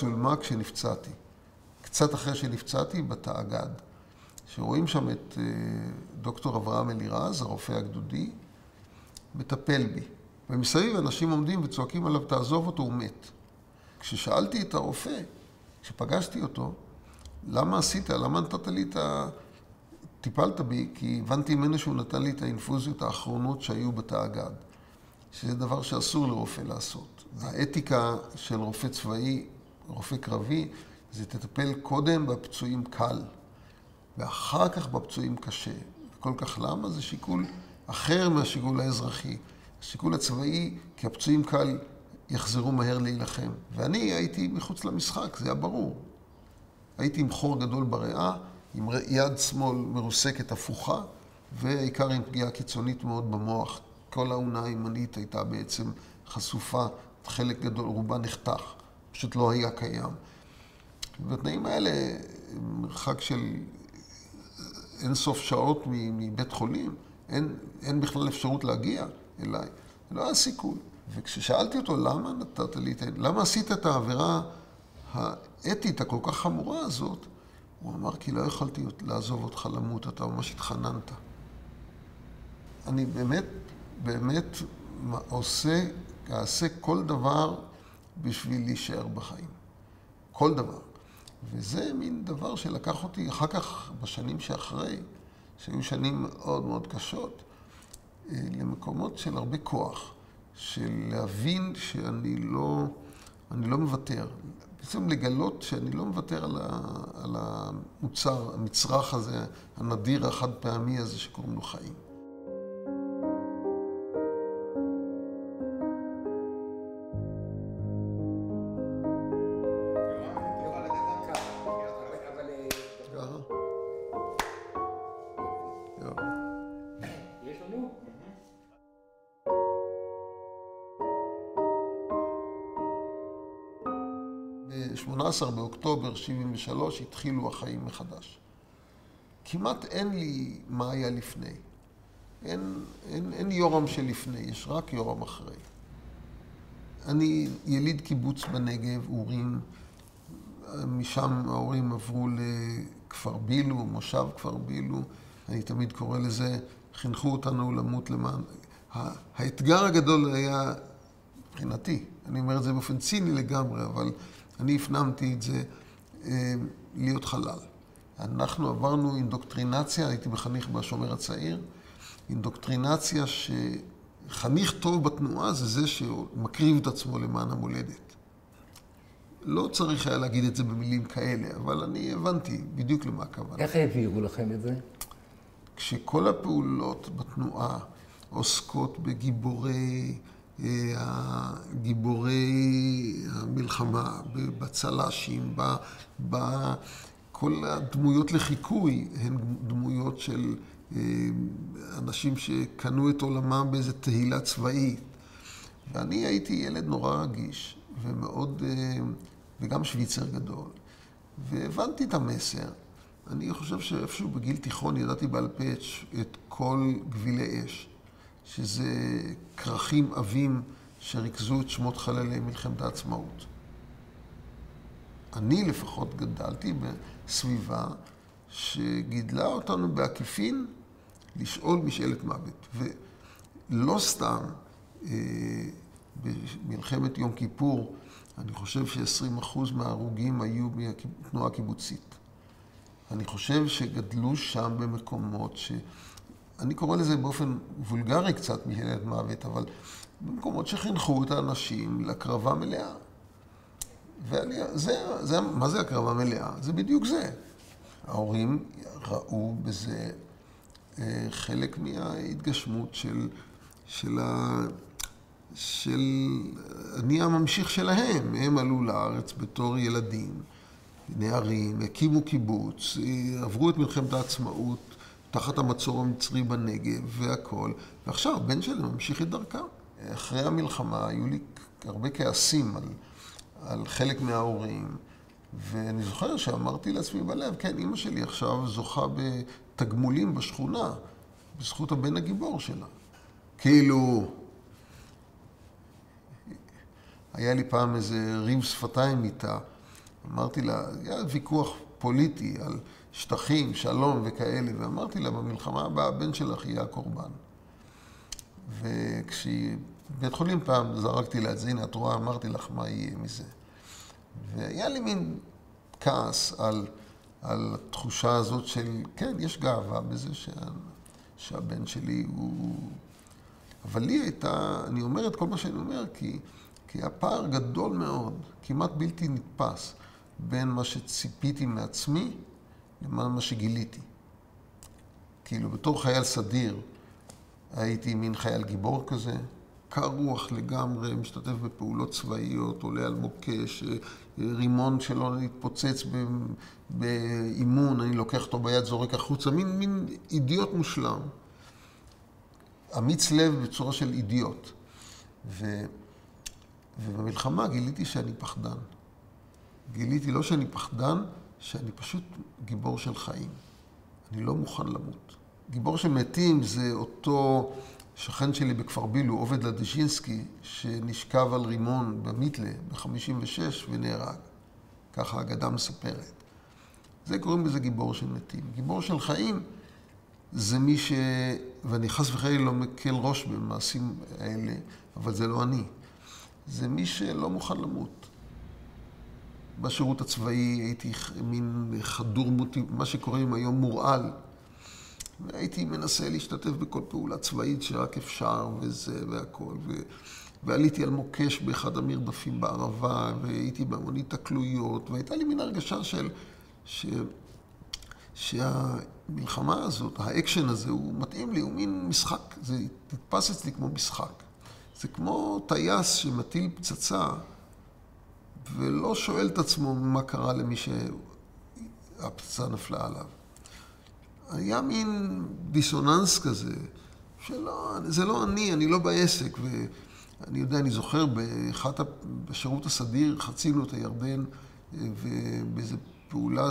צולמה כשנפצעתי. קצת אחרי שנפצעתי בתאג"ד, שרואים שם את דוקטור אברהם אלירז, הרופא הגדודי, מטפל בי. ומסביב אנשים עומדים וצועקים עליו, תעזוב אותו, הוא מת. כששאלתי את הרופא, כשפגשתי אותו, למה עשית? למה נתת לי טיפלת בי? כי הבנתי ממנו שהוא נתן לי את האינפוזיות האחרונות שהיו בתאג"ד. שזה דבר שאסור לרופא לעשות. האתיקה של רופא צבאי, רופא קרבי, זה תטפל קודם בפצועים קל, ואחר כך בפצועים קשה. וכל כך למה? זה שיקול אחר מהשיקול האזרחי. השיקול הצבאי, כי הפצועים קל יחזרו מהר להילחם. ואני הייתי מחוץ למשחק, זה היה ברור. הייתי עם חור גדול בריאה, עם יד שמאל מרוסקת הפוכה, ועיקר עם פגיעה קיצונית מאוד במוח. כל העונה הימנית הייתה בעצם חשופה, חלק גדול, רובה נחתך, פשוט לא היה קיים. בתנאים האלה, מרחק של אין סוף שעות מבית חולים, אין בכלל אפשרות להגיע אליי. לא היה סיכוי. וכששאלתי אותו, למה עשית את העבירה האתית הכל כך חמורה הזאת, הוא אמר, כי לא יכולתי לעזוב אותך למות, אתה ממש התחננת. אני באמת אעשה כל דבר בשביל להישאר בחיים. כל דבר. וזה מין דבר שלקח אותי אחר כך, בשנים שאחרי, שהיו שנים מאוד מאוד קשות, למקומות של הרבה כוח, של להבין שאני לא מוותר. בעצם לגלות שאני לא מוותר על המוצר, המצרך הזה, הנדיר, החד פעמי הזה שקוראים לו חיים. ב-18 באוקטובר 73 התחילו החיים מחדש. כמעט אין לי מה היה לפני. אין יורם שלפני, יש רק יורם אחרי. אני יליד קיבוץ בנגב, אורים. משם ההורים עברו לכפר בילו, מושב כפר בילו. אני תמיד קורא לזה, חינכו אותנו למות למען. האתגר הגדול היה, מבחינתי, אני אומר את זה באופן ציני לגמרי, אבל אני הפנמתי את זה, להיות חלל. אנחנו עברנו אינדוקטרינציה, הייתי בחניך בשומר הצעיר, אינדוקטרינציה שחניך טוב בתנועה זה שמקריב את עצמו למען המולדת. לא צריך היה להגיד את זה במילים כאלה, אבל אני הבנתי בדיוק למה הכוונה. איך העבירו לכם את זה? כשכל הפעולות בתנועה עוסקות בגיבורי המלחמה, בצל"שים, כל הדמויות לחיקוי הן דמויות של אנשים שקנו את עולמם באיזו תהילה צבאית. ואני הייתי ילד נורא רגיש ומאוד, וגם שוויצר גדול, והבנתי את המסר. אני חושב שאיפשהו בגיל תיכון ידעתי בעל פה את כל גבילי אש, שזה כרכים עבים שריכזו את שמות חללי מלחמת העצמאות. אני לפחות גדלתי בסביבה שגידלה אותנו בעקיפין לשאול משאלת מוות. ולא סתם במלחמת יום כיפור, אני חושב ש20% מההרוגים היו מהתנועה הקיבוצית. אני חושב שגדלו שם במקומות אני קורא לזה באופן וולגרי קצת משאלת מוות, אבל במקומות שחינכו את האנשים להקרבה מלאה. מה זה הקרבה מלאה? זה בדיוק זה. ההורים ראו בזה חלק מההתגשמות של אני הממשיך שלהם. הם עלו לארץ בתור ילדים, נערים, הקימו קיבוץ, עברו את מלחמת העצמאות, תחת המצור המצרי בנגב והכל, ועכשיו הבן שלהם ממשיך את דרכם. אחרי המלחמה היו לי הרבה כעסים על חלק מההורים, ואני זוכר שאמרתי לעצמי בלב, כן, אמא שלי עכשיו זוכה בתגמולים בשכונה, בזכות הבן הגיבור שלה. כאילו, היה לי פעם איזה ריב שפתיים איתה, אמרתי לה, היה ויכוח פוליטי על שטחים, שלום וכאלה, ואמרתי לה, במלחמה הבאה הבן שלך יהיה הקורבן. וכשהיא, בית חולים פעם זרקתי לה את זה, הנה את רואה, אמרתי לך מה יהיה מזה. והיה לי מין כעס על התחושה הזאת של, כן, יש גאווה בזה שהבן שלי הוא... אבל לי הייתה, אני אומר את כל מה שאני אומר, כי הפער גדול מאוד, כמעט בלתי נתפס, בין מה שציפיתי מעצמי למה שגיליתי. כאילו, בתור חייל סדיר, הייתי מין חייל גיבור כזה, קר רוח לגמרי, משתתף בפעולות צבאיות, עולה על מוקש, רימון שלא להתפוצץ באימון, אני לוקח אותו ביד, זורק החוצה, מין אידיוט מושלם. אמיץ לב בצורה של אידיוט. ובמלחמה גיליתי שאני פחדן. גיליתי לא שאני פחדן, שאני פשוט גיבור של חיים. אני לא מוכן למות. גיבור של מתים זה אותו שכן שלי בכפר בילו, עובד לדז'ינסקי, שנשכב על רימון במיתלה ב-56 ונהרג. ככה האגדה מספרת. זה קוראים לזה גיבור של מתים. גיבור של חיים זה מי ש... ואני חס וחלילה לא מקל ראש במעשים האלה, אבל זה לא אני. זה מי שלא מוכן למות. בשירות הצבאי הייתי מין חדור מה שקוראים היום מורעל. והייתי מנסה להשתתף בכל פעולה צבאית שרק אפשר וזה והכל. ועליתי על מוקש באחד המרדפים בערבה, והייתי במונית תקלויות, והייתה לי מין הרגשה שהמלחמה הזאת, האקשן הזה, הוא מתאים לי, הוא מין משחק, זה תתפס אצלי כמו משחק. זה כמו טייס שמטיל פצצה, ולא שואל את עצמו מה קרה למי שהפצצה נפלה עליו. היה מין דיסוננס כזה, זה לא אני לא בעסק, ואני יודע, אני זוכר, בשירות הסדיר חצינו את הירדן, ובאיזו פעולה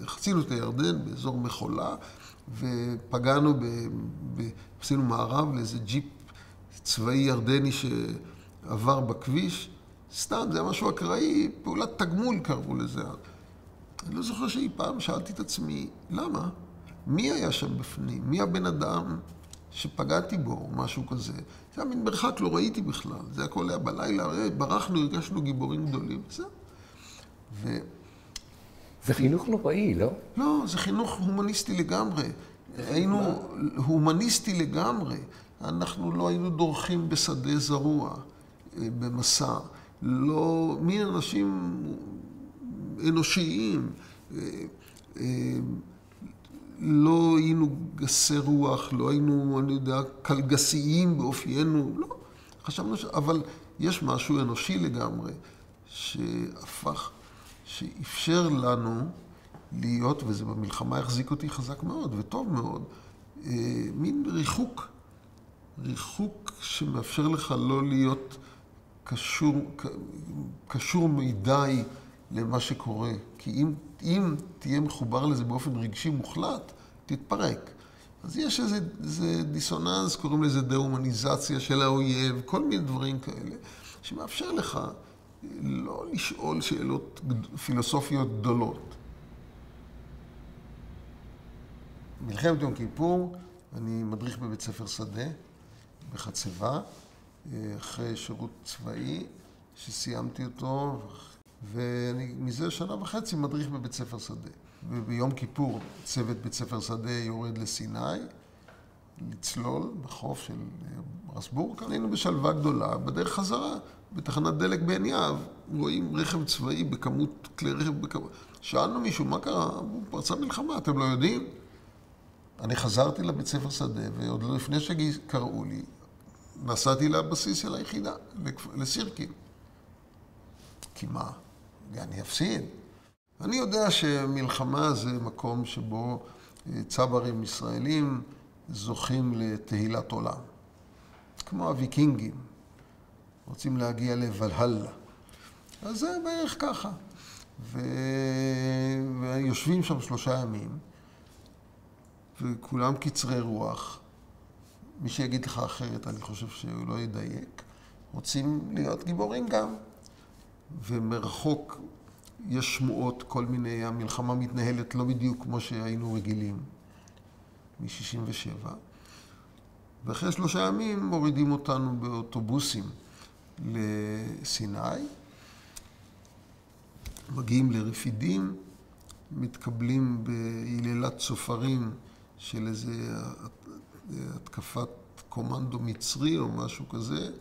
חצינו את הירדן באזור מחולה, ופגענו, עשינו מערב לאיזה ג'יפ צבאי ירדני שעבר בכביש, סתם, זה היה משהו אקראי, פעולת תגמול קראו לזה. אני לא זוכר שאי פעם שאלתי את עצמי, למה? מי היה שם בפנים? מי הבן אדם שפגעתי בו או משהו כזה? זה היה מין מרחק, לא ראיתי בכלל. זה הכל היה בלילה, ברחנו, הרגשנו גיבורים גדולים. זה. זה חינוך נוראי, לא? לא, זה חינוך הומניסטי לגמרי. היינו הומניסטי לגמרי. אנחנו לא היינו דורכים בשדה זרוע, במסע. לא, מין אנשים אנושיים, לא היינו גסי רוח, לא היינו, אני יודע, קלגסיים באופיינו, לא. חשבנו אבל יש משהו אנושי לגמרי, שאפשר לנו להיות, וזה במלחמה החזיק אותי חזק מאוד וטוב מאוד, מין ריחוק שמאפשר לך לא להיות קשור מדי למה שקורה. כי אם תהיה מחובר לזה באופן רגשי מוחלט, תתפרק. אז יש איזה דיסוננס, קוראים לזה דה-הומניזציה של האויב, כל מיני דברים כאלה, שמאפשר לך לא לשאול שאלות פילוסופיות גדולות. מלחמת יום כיפור, אני מדריך בבית ספר שדה, בחצבה, אחרי שירות צבאי, שסיימתי אותו, ואני מזה 1.5 שנה מדריך בבית ספר שדה. וביום כיפור צוות בית ספר שדה יורד לסיני, לצלול בחוף של רסבורג. היינו בשלווה גדולה, בדרך חזרה, בתחנת דלק בעין יהב, רואים רכב צבאי בכמות, כלי רכב בכמות. שאלנו מישהו, מה קרה? הוא פרצה מלחמה, אתם לא יודעים? אני חזרתי לבית ספר שדה, ועוד לא לפני שקראו לי, נסעתי לבסיס של היחידה, לסירקין. כי מה? אני אפסיד. אני יודע שמלחמה זה מקום שבו צברים ישראלים זוכים לתהילת עולם. כמו הוויקינגים, רוצים להגיע לוולהלה. אז זה בערך ככה. ויושבים שם 3 ימים, וכולם קצרי רוח. מי שיגיד לך אחרת, אני חושב שהוא לא ידייק. רוצים להיות גיבורים גם. ומרחוק יש שמועות, כל מיני, המלחמה מתנהלת לא בדיוק כמו שהיינו רגילים, מ-67. ואחרי 3 ימים מורידים אותנו באוטובוסים לסיני, מגיעים לרפידים, מתקבלים בהיללת צופרים של איזה התקפת קומנדו מצרי או משהו כזה.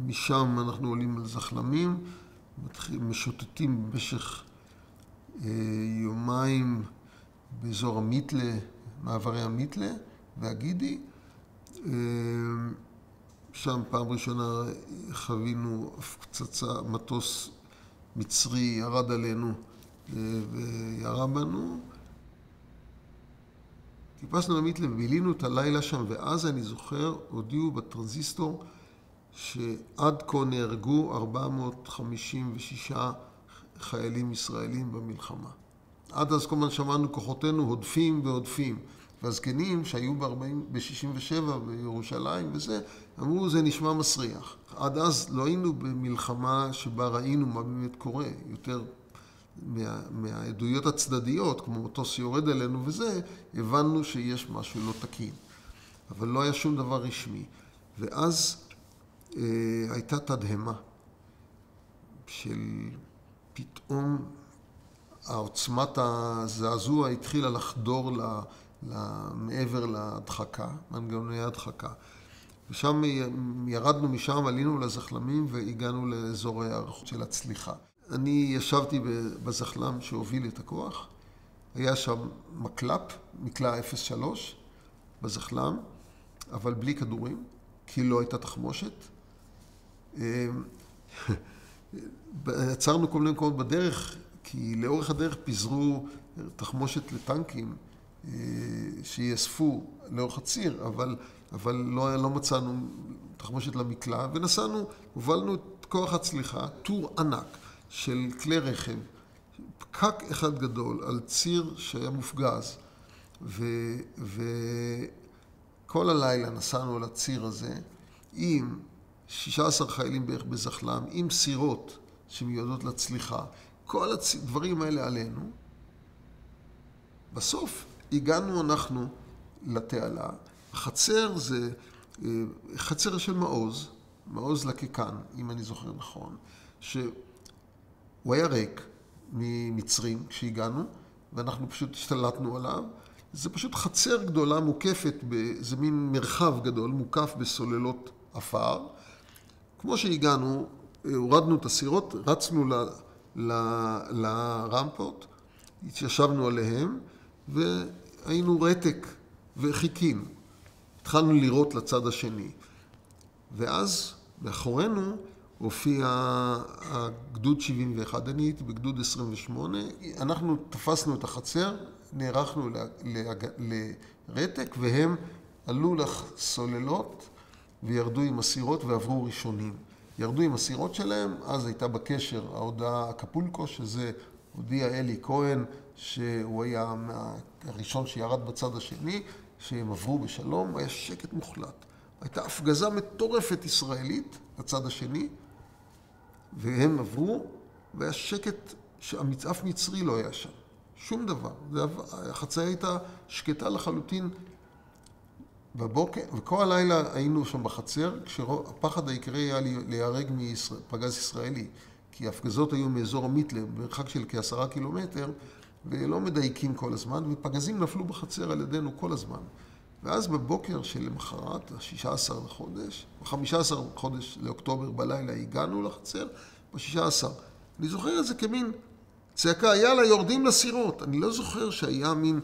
משם אנחנו עולים על זחלמים, משוטטים במשך יומיים באזור המיתלה, מעברי המיתלה והגידי. שם פעם ראשונה חווינו פצצה, מטוס מצרי ירד עלינו וירה בנו. טיפסנו למיתלה ובילינו את הלילה שם, ואז אני זוכר, הודיעו בטרנזיסטור שעד כה נהרגו 456 חיילים ישראלים במלחמה. עד אז כל הזמן שמענו כוחותינו הודפים והודפים. והזקנים שהיו ב-67 בירושלים וזה, אמרו זה נשמע מסריח. עד אז לא היינו במלחמה שבה ראינו מה באמת קורה, יותר מהעדויות הצדדיות, כמו מטוס יורד עלינו וזה, הבנו שיש משהו לא תקין. אבל לא היה שום דבר רשמי. ואז הייתה תדהמה של פתאום העוצמת הזעזוע התחילה לחדור מעבר להדחקה, מנגנוני ההדחקה. ושם ירדנו משם, עלינו לזחלמים והגענו לאזור ההיערכות של הצליחה. אני ישבתי בזחלם שהוביל את הכוח, היה שם מקלע 03 בזחלם, אבל בלי כדורים, כי לא הייתה תחמושת. עצרנו כל מיני מקומות בדרך, כי לאורך הדרך פיזרו תחמושת לטנקים שיאספו לאורך הציר, אבל לא מצאנו תחמושת למקלע, ונסענו, הובלנו את כוח הצליחה, טור ענק של כלי רכב, פקק אחד גדול על ציר שהיה מופגז, וכל הלילה נסענו על הציר הזה, עם 16 חיילים בערך בזחלם, עם סירות שמיועדות לצליחה, כל הדברים האלה עלינו. בסוף הגענו אנחנו לתעלה. החצר זה חצר של מעוז לקקן, אם אני זוכר נכון, שהוא היה ריק ממצרים כשהגענו, ואנחנו פשוט השתלטנו עליו. זה פשוט חצר גדולה מוקפת, זה מין מרחב גדול מוקף בסוללות אפר. כמו שהגענו, הורדנו את הסירות, רצנו לרמפות, התיישבנו עליהם, והיינו רתק וחיכינו. התחלנו לראות לצד השני. ואז מאחורינו הופיע הגדוד 71, אני הייתי בגדוד 28, אנחנו תפסנו את החצר, נערכנו לרתק, והם עלו לסוללות וירדו עם הסירות ועברו ראשונים. ירדו עם הסירות שלהם, אז הייתה בקשר ההודעה הקפולקו, שזה הודיע אלי כהן, שהוא היה הראשון שירד בצד השני, שהם עברו בשלום, היה שקט מוחלט. הייתה הפגזה מטורפת ישראלית לצד השני, והם עברו, והיה שקט שאף מצרי לא היה שם. שום דבר. החצאי הייתה שקטה לחלוטין בבוקר, וכל הלילה היינו שם בחצר, כשהפחד העיקרי היה להיהרג מפגז ישראלי, כי ההפגזות היו מאזור המיתלה, במרחק של כ10 קילומטר, ולא מדייקים כל הזמן, ופגזים נפלו בחצר על ידינו כל הזמן. ואז בבוקר של למחרת, ה-16 לחודש, ב-15 לחודש לאוקטובר בלילה הגענו לחצר, ב-16. אני זוכר את זה כמין צעקה, יאללה, יורדים לסירות. אני לא זוכר שהיה מין,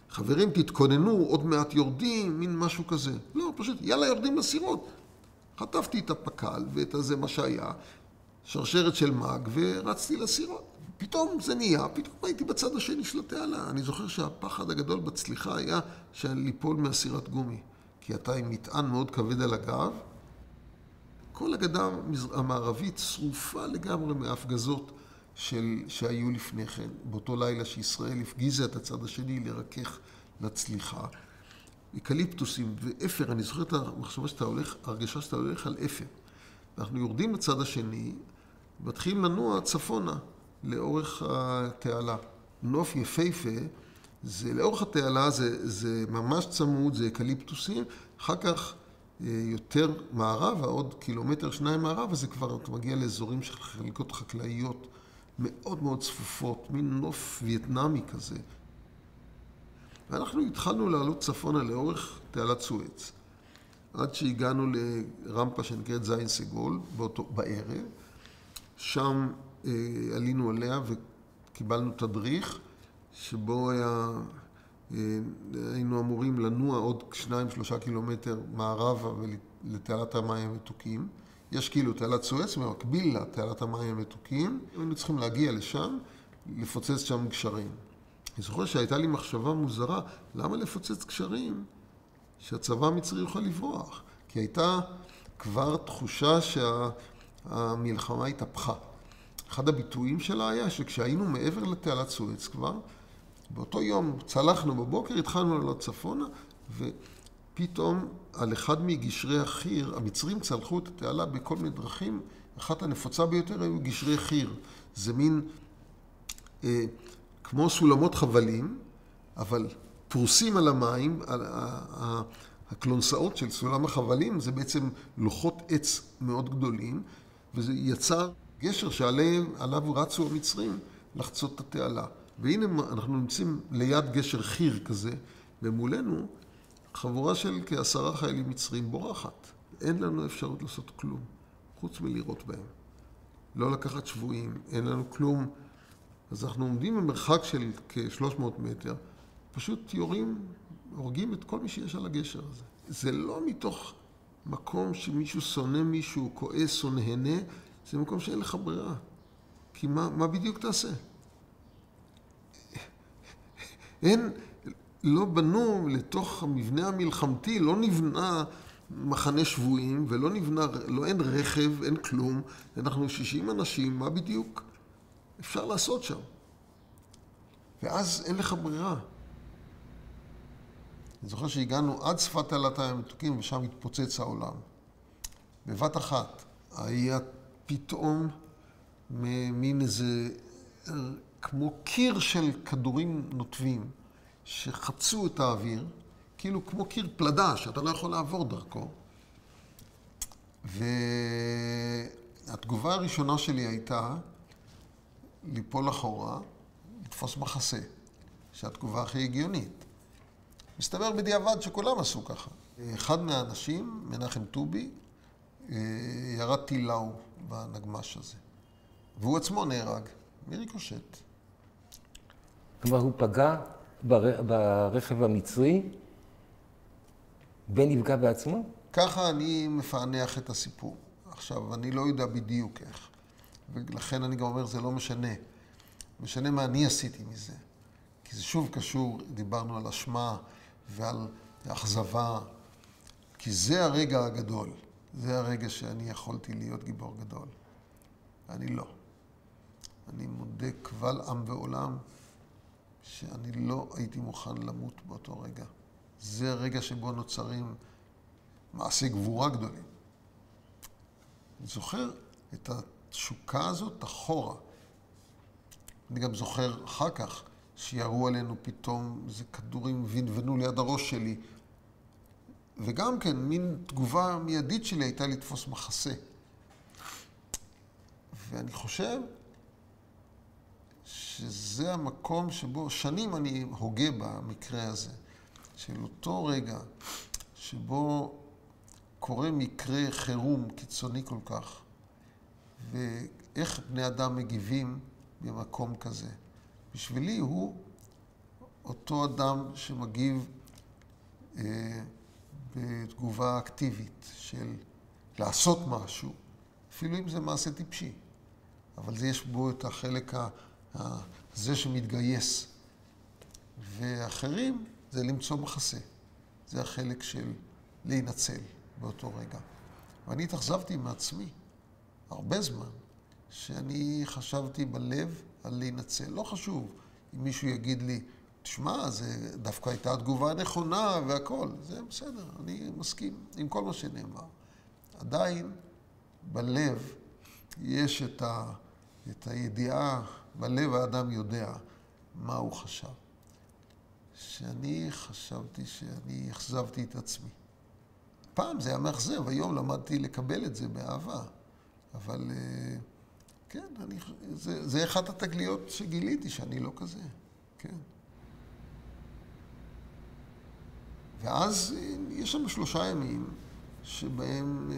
חברים, תתכוננו, עוד מעט יורדים, מין משהו כזה. לא, פשוט, יאללה, יורדים לסירות. חטפתי את הפקל ואת הזה, מה שהיה, שרשרת של מג, ורצתי לסירות. פתאום זה נהיה, פתאום הייתי בצד השני של התעלה. אני זוכר שהפחד הגדול בצליחה היה ליפול מהסירת גומי, כי אתה עם מטען מאוד כבד על הגב. כל הגדה המערבית שרופה לגמרי מההפגזות שהיו לפני כן, באותו לילה שישראל הפגיזה את הצד השני לרכך לצליחה. אקליפטוסים ואפר, אני זוכר את המחשבה שאתה הולך, הרגשה שאתה הולך על אפר. אנחנו יורדים לצד השני, מתחילים לנוע צפונה, לאורך התעלה. נוף יפהפה, לאורך התעלה זה ממש צמוד, זה אקליפטוסים, אחר כך יותר מערבה, עוד קילומטר שניים מערבה, זה כבר אתה מגיע לאזורים של חלקות חקלאיות מאוד מאוד צפופות, מין נוף וייטנאמי כזה. ואנחנו התחלנו לעלות צפונה לאורך תעלת סואץ, עד שהגענו לרמפה שנקראת זין סגול בערב. שם עלינו עליה וקיבלנו תדריך, שבו היינו אמורים לנוע עוד 2-3 קילומטר מערבה לתעלת המים המתוקים. יש כאילו תעלת סואץ במקביל לתעלת המים המתוקים. היינו צריכים להגיע לשם, לפוצץ שם גשרים. אני זוכר שהייתה לי מחשבה מוזרה, למה לפוצץ גשרים שהצבא המצרי יוכל לברוח? כי הייתה כבר תחושה שהמלחמה התהפכה. אחד הביטויים שלה היה שכשהיינו מעבר לתעלת סואץ כבר, באותו יום צלחנו בבוקר, התחלנו לעלות צפונה, ופתאום על אחד מגשרי החיר, המצרים צלחו את התעלה בכל מיני דרכים, אחת הנפוצה ביותר היו גשרי חיר. זה מין כמו סולמות חבלים, אבל פרוסים על המים, הקלונסאות של סולם החבלים, זה בעצם לוחות עץ מאוד גדולים, וזה יצר גשר שעליו רצו המצרים לחצות את התעלה. והנה אנחנו נמצאים ליד גשר חיר כזה, ומולנו חבורה של כ10 חיילים מצרים בורחת. אין לנו אפשרות לעשות כלום, חוץ מלירות בהם. לא לקחת שבויים, אין לנו כלום. אז אנחנו עומדים במרחק של כ300 מטר, פשוט הורגים את כל מי שיש על הגשר הזה. זה לא מתוך מקום שמישהו שונא מישהו, כועס או נהנה, זה מקום שאין לך ברירה. כי מה בדיוק תעשה? לא בנו לתוך המבנה המלחמתי, לא נבנה מחנה שבויים, אין רכב, אין כלום. אנחנו 60 אנשים, מה בדיוק אפשר לעשות שם? ואז אין לך ברירה. אני זוכר שהגענו עד שפת תעלת המים המתוקים, ושם התפוצץ העולם. בבת אחת היה פתאום מין איזה כמו קיר של כדורים נוטבים שחצו את האוויר, כאילו כמו קיר פלדה שאתה לא יכול לעבור דרכו. והתגובה הראשונה שלי הייתה ליפול אחורה, לתפוס מחסה, שהתגובה הכי הגיונית. מסתבר בדיעבד שכולם עשו ככה. אחד מהאנשים, מנחם טובי, ירד טילאו בנגמש הזה. והוא עצמו נהרג, מריקושט. כלומר, הוא פגע ברכב המצרי ונפגע בעצמו? ככה אני מפענח את הסיפור. עכשיו, אני לא יודע בדיוק איך. ולכן אני גם אומר, זה לא משנה. משנה מה אני עשיתי מזה. כי זה שוב קשור, דיברנו על אשמה ועל אכזבה. כי זה הרגע הגדול. זה הרגע שאני יכולתי להיות גיבור גדול. אני לא. אני מודה קבל עם ועולם שאני לא הייתי מוכן למות באותו רגע. זה הרגע שבו נוצרים מעשי גבורה גדולים. אני זוכר את התשוקה הזאת אחורה. אני גם זוכר אחר כך שירו עלינו פתאום איזה כדורים ונבנו ליד הראש שלי. וגם כן, מין תגובה מיידית שלי הייתה לתפוס מחסה. ואני חושב שזה המקום שבו שנים אני הוגה במקרה הזה, של אותו רגע שבו קורה מקרה חירום קיצוני כל כך, ואיך בני אדם מגיבים במקום כזה. בשבילי הוא אותו אדם שמגיב בתגובה אקטיבית של לעשות משהו, אפילו אם זה מעשה טיפשי. אבל זה יש בו את החלק הזה שמתגייס. ואחרים זה למצוא מחסה. זה החלק של להינצל באותו רגע. ואני התאכזבתי מעצמי הרבה זמן, שאני חשבתי בלב על להינצל. לא חשוב אם מישהו יגיד לי, תשמע, זה דווקא הייתה תגובה נכונה והכל. זה בסדר, אני מסכים עם כל מה שנאמר. עדיין בלב יש את הידיעה, בלב האדם יודע מה הוא חשב. שאני חשבתי שאני אכזבתי את עצמי. פעם זה היה מאכזב, היום למדתי לקבל את זה באהבה. אבל כן, זה אחת התגליות שגיליתי, שאני לא כזה. כן. ואז יש לנו 3 ימים שבהם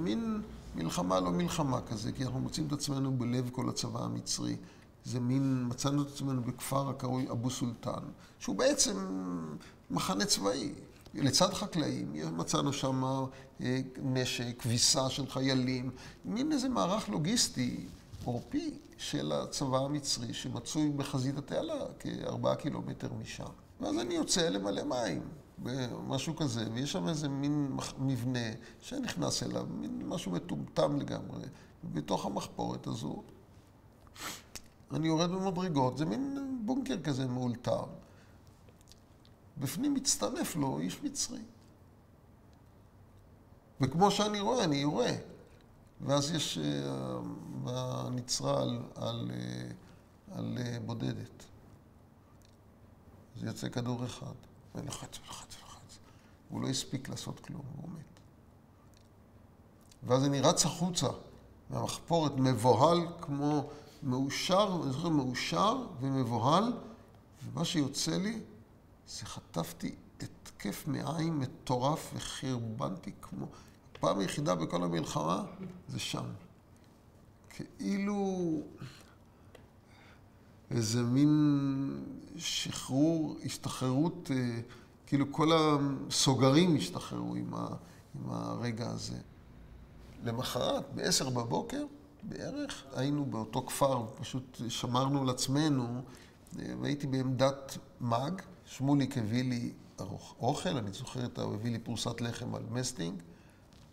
מין מלחמה לא מלחמה כזה, כי אנחנו מוצאים את עצמנו בלב כל הצבא המצרי. זה מין, מצאנו את עצמנו בכפר הקרוי אבו סולטן, שהוא בעצם מחנה צבאי. לצד חקלאים, מצאנו שם נשק, כביסה של חיילים, מין איזה מערך לוגיסטי עורפי של הצבא המצרי שמצוי בחזית התעלה, כ4 קילומטר משם. ואז אני יוצא למלא מים, משהו כזה, ויש שם איזה מין מבנה שנכנס אליו, מין משהו מטומטם לגמרי. בתוך המחפורת הזו, אני יורד במדרגות, זה מין בונקר כזה מאולתר. בפנים מצטרף לו איש מצרי. וכמו שאני רואה, אני יורה. ואז יש נצרה על בודדת. זה יוצא כדור אחד. ולחץ. הוא לא הספיק לעשות כלום, הוא מת. ואז אני רץ החוצה מהמחפורת, מבוהל כמו מאושר, אני זוכר מאושר ומבוהל, ומה שיוצא לי, זה חטפתי התקף מעיים מטורף וחרבנתי כמו... פעם היחידה בכל המלחמה, זה שם. כאילו איזה מין שחרור, השתחררות, כאילו כל הסוגרים השתחררו עם הרגע הזה. למחרת, ב10 בבוקר, בערך, היינו באותו כפר, פשוט שמרנו לעצמנו, והייתי בעמדת מג, שמוליק הביא לי אוכל, אני זוכר את הביא לי פרוסת לחם על מסטינג,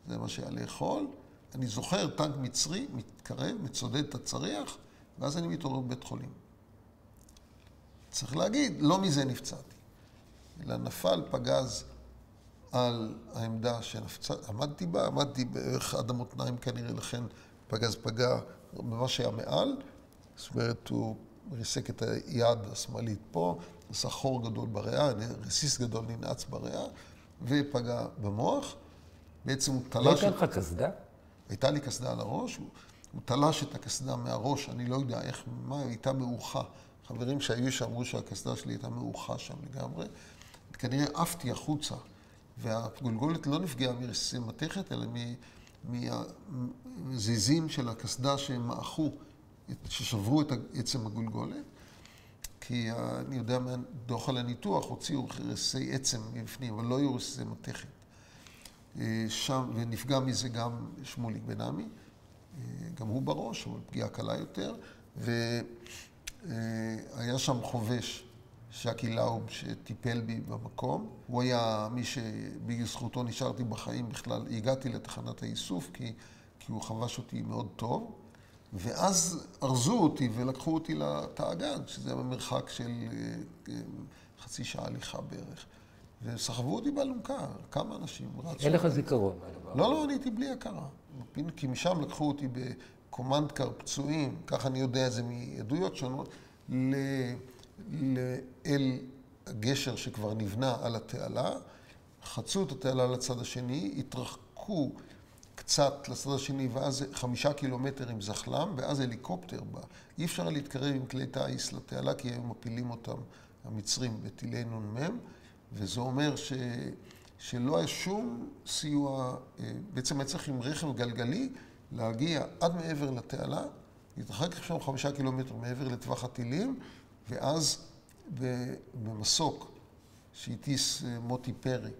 זה מה שהיה לאכול. אני זוכר טנק מצרי, מתקרב, מצודד את הצריח, ואז אני מתעורר בבית חולים. צריך להגיד, לא מזה נפצעתי, אלא נפל פגז על העמדה עמדתי בערך עד המותניים כנראה, לכן פגז פגע במה שהיה מעל, זאת אומרת, הוא ריסק את היד השמאלית פה, עשה חור גדול בריאה, רסיס גדול ננעץ בריאה, ופגע במוח. בעצם הוא תלש... לא הייתה לך קסדה? הייתה לי קסדה על הראש, הוא תלש את הקסדה מהראש, אני לא יודע איך, מה, היא הייתה מאוחה. חברים שהיו שאמרו שהקסדה שלי הייתה מאוחה שם לגמרי. כנראה עפתי החוצה, והגולגולת לא נפגעה מרסיסי מתכת, אלא מהזיזים של הקסדה שהם מעכו, ששברו את עצם הגולגולת. כי אני יודע מהדוח על הניתוח, הוציאו רסיסי עצם מבפנים, אבל לא היו רסיסי מתכת. שם, ונפגע מזה גם שמוליק בן עמי, גם הוא בראש, אבל פגיעה קלה יותר, והיה שם חובש, שקי לאוב, שטיפל בי במקום. הוא היה מי שבזכותו נשארתי בחיים בכלל, הגעתי לתחנת האיסוף, כי הוא חבש אותי מאוד טוב, ואז ארזו אותי ולקחו אותי לתאג"ד, שזה היה במרחק של חצי שעה הליכה בערך. וסחבו אותי באלונקה, כמה אנשים רצו. אין לך זיכרון. לא, אני הייתי בלי הכרה. כי משם לקחו אותי בקומנדקר פצועים, ככה אני יודע את זה מעדויות שונות, אל הגשר שכבר נבנה על התעלה, חצו את התעלה לצד השני, התרחקו קצת לצד השני, ואז 5 קילומטר עם זחלם, ואז הליקופטר בא. אי אפשר להתקרב עם כלי טייס לתעלה, כי היו מפילים אותם המצרים בטילי נ"מ, וזה אומר שלא היה שום סיוע, בעצם היה צריך עם רכב גלגלי להגיע עד מעבר לתעלה, להתרחק שם 5 קילומטר מעבר לטווח הטילים, ואז במסוק שהטיס מוטי פרי,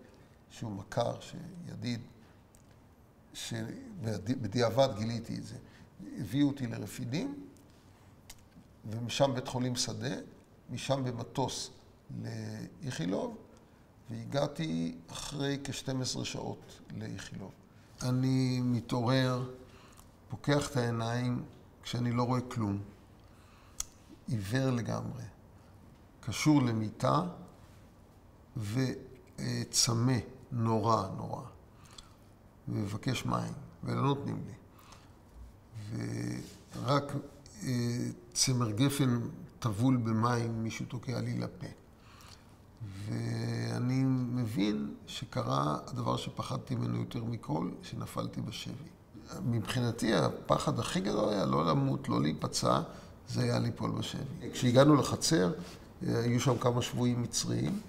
שהוא מכר, שידיד, שבדיעבד גיליתי את זה, הביאו אותי לרפידים, ומשם בית חולים שדה, משם במטוס לאיכילוב, והגעתי אחרי כ-12 שעות לאיכילוב. אני מתעורר, פוקח את העיניים כשאני לא רואה כלום. עיוור לגמרי. קשור למיטה וצמא נורא. ומבקש מים, ולא נותנים לי. ורק צמר גפן טבול במים, מישהו תוקע לי לפה. ואני מבין שקרה הדבר שפחדתי ממנו יותר מכל, שנפלתי בשבי. מבחינתי הפחד הכי גדול היה לא למות, לא להיפצע, זה היה ליפול בשבי. כשהגענו לחצר, היו שם כמה שבויים מצריים,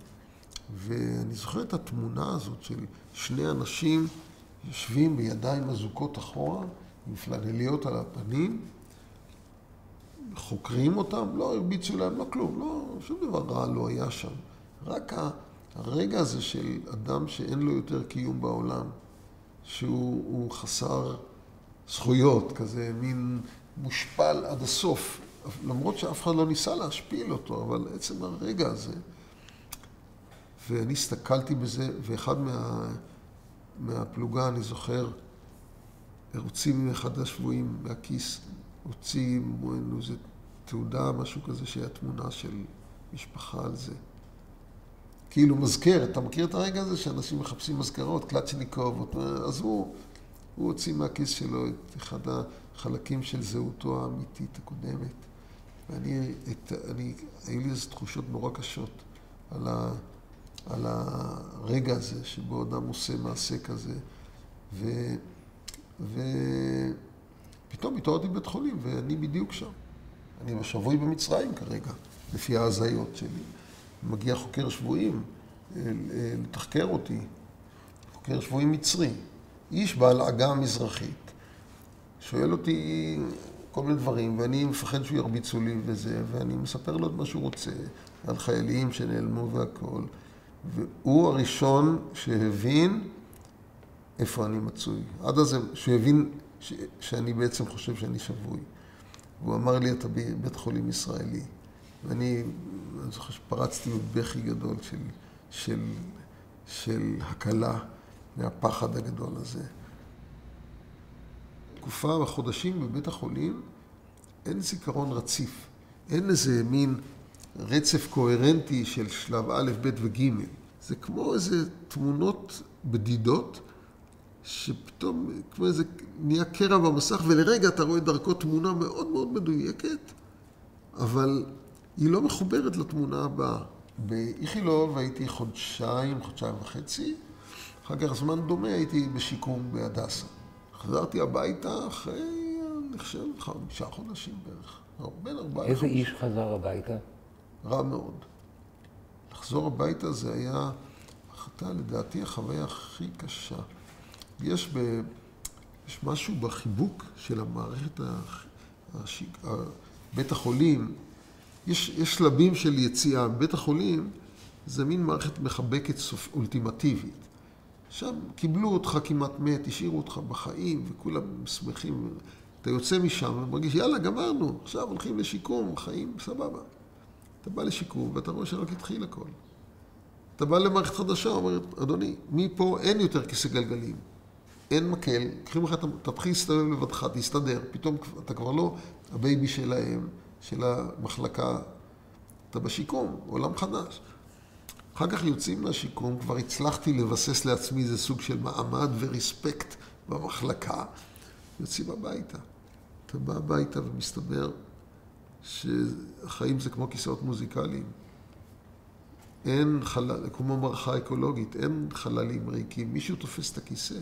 ואני זוכר את התמונה הזאת של שני אנשים יושבים בידיים אזוקות אחורה, עם פלנליות על הפנים, חוקרים אותם, לא הרביצו להם, לא כלום, לא, שום דבר רע לא היה שם. רק הרגע הזה של אדם שאין לו יותר קיום בעולם, שהוא חסר זכויות, כזה מין מושפל עד הסוף, למרות שאף אחד לא ניסה להשפיל אותו, אבל עצם הרגע הזה, ואני הסתכלתי בזה, ואחד מהפלוגה, אני זוכר, הוציא מאחד השבויים מהכיס, הוציא איזו תעודה, משהו כזה, שהיה תמונה של משפחה על זה. כאילו מזכר, אתה מכיר את הרגע הזה שאנשים מחפשים מזכרות, קלצ'ניקוב, אז הוא הוציא מהכיס שלו את אחד החלקים של זהותו האמיתית הקודמת. היו לי איזה תחושות נורא קשות על הרגע הזה שבו אדם עושה מעשה כזה. ופתאום התעוררתי בבית חולים ואני בדיוק שם. אני שבוי במצרים כרגע, לפי ההזיות שלי. מגיע חוקר שבויים לתחקר אותי, חוקר שבויים מצרי, איש בעל עגה מזרחית, שואל אותי כל מיני דברים, ואני מפחד שהוא ירביצו לי וזה, ואני מספר לו את מה שהוא רוצה, על חיילים שנעלמו והכל, והוא הראשון שהבין איפה אני מצוי. עד אז שהוא הבין שאני בעצם חושב שאני שבוי. והוא אמר לי, אתה בבית חולים ישראלי. ואני זוכר שפרצתי בבכי גדול של הקלה מהפחד הגדול הזה. תקופה בחודשים בבית החולים אין זיכרון רציף. אין איזה מין רצף קוהרנטי של שלב א', ב' וג'. זה כמו איזה תמונות בדידות, שפתאום כמו איזה נהיה קרע במסך, ולרגע אתה רואה דרכו תמונה מאוד מאוד מדויקת, אבל היא לא מחוברת לתמונה הבאה. באיכילוב הייתי חודשיים וחצי, אחר כך זמן דומה הייתי בשיקום בהדסה. חזרתי הביתה אחרי, אני חושב, 5 חודשים בערך. בין 4 איזה איש חזר הביתה? רע מאוד. לחזור הביתה זה היה, לדעתי, החוויה הכי קשה. יש משהו בחיבוק של המערכת, בית החולים, יש שלבים של יציאה. בית החולים זה מין מערכת מחבקת אולטימטיבית. שם קיבלו אותך כמעט מת, השאירו אותך בחיים, וכולם שמחים. אתה יוצא משם ומרגיש, יאללה, גמרנו, עכשיו הולכים לשיקום, חיים, סבבה. אתה בא לשיקום ואתה רואה שרק התחיל הכל. אתה בא למערכת חדשה, אומרת, אדוני, מפה אין יותר כיסא גלגלים. אין מקל, קחים לך, תתחיל להסתובב לבדך, תסתדר. פתאום אתה כבר לא הבייבי שלהם, של המחלקה. אתה בשיקום, עולם חדש. אחר כך יוצאים מהשיקום, כבר הצלחתי לבסס לעצמי איזה סוג של מעמד וריספקט במחלקה. יוצאים הביתה. אתה בא הביתה ומסתבר שהחיים זה כמו כיסאות מוזיקליים. אין חלל, כמו מערכה אקולוגית, אין חללים ריקים. מישהו תופס את הכיסא.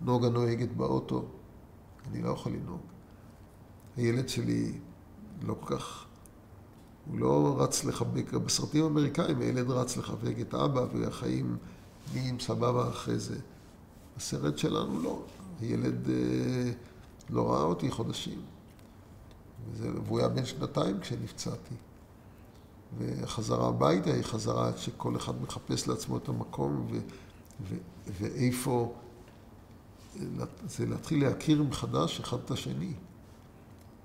נוגה נוהגת באוטו, אני לא יכול לנהוג. הילד שלי לא כל כך, הוא לא רץ לחבק, בסרטים האמריקאים הילד רץ לחבק את אבא והחיים נהיים סבבה אחרי זה. הסרט שלנו לא, הילד לא ראה אותי חודשים. והוא היה בן 2 כשנפצעתי. והחזרה הביתה היא חזרה עד שכל אחד מחפש לעצמו את המקום ואיפה זה להתחיל להכיר מחדש אחד את השני.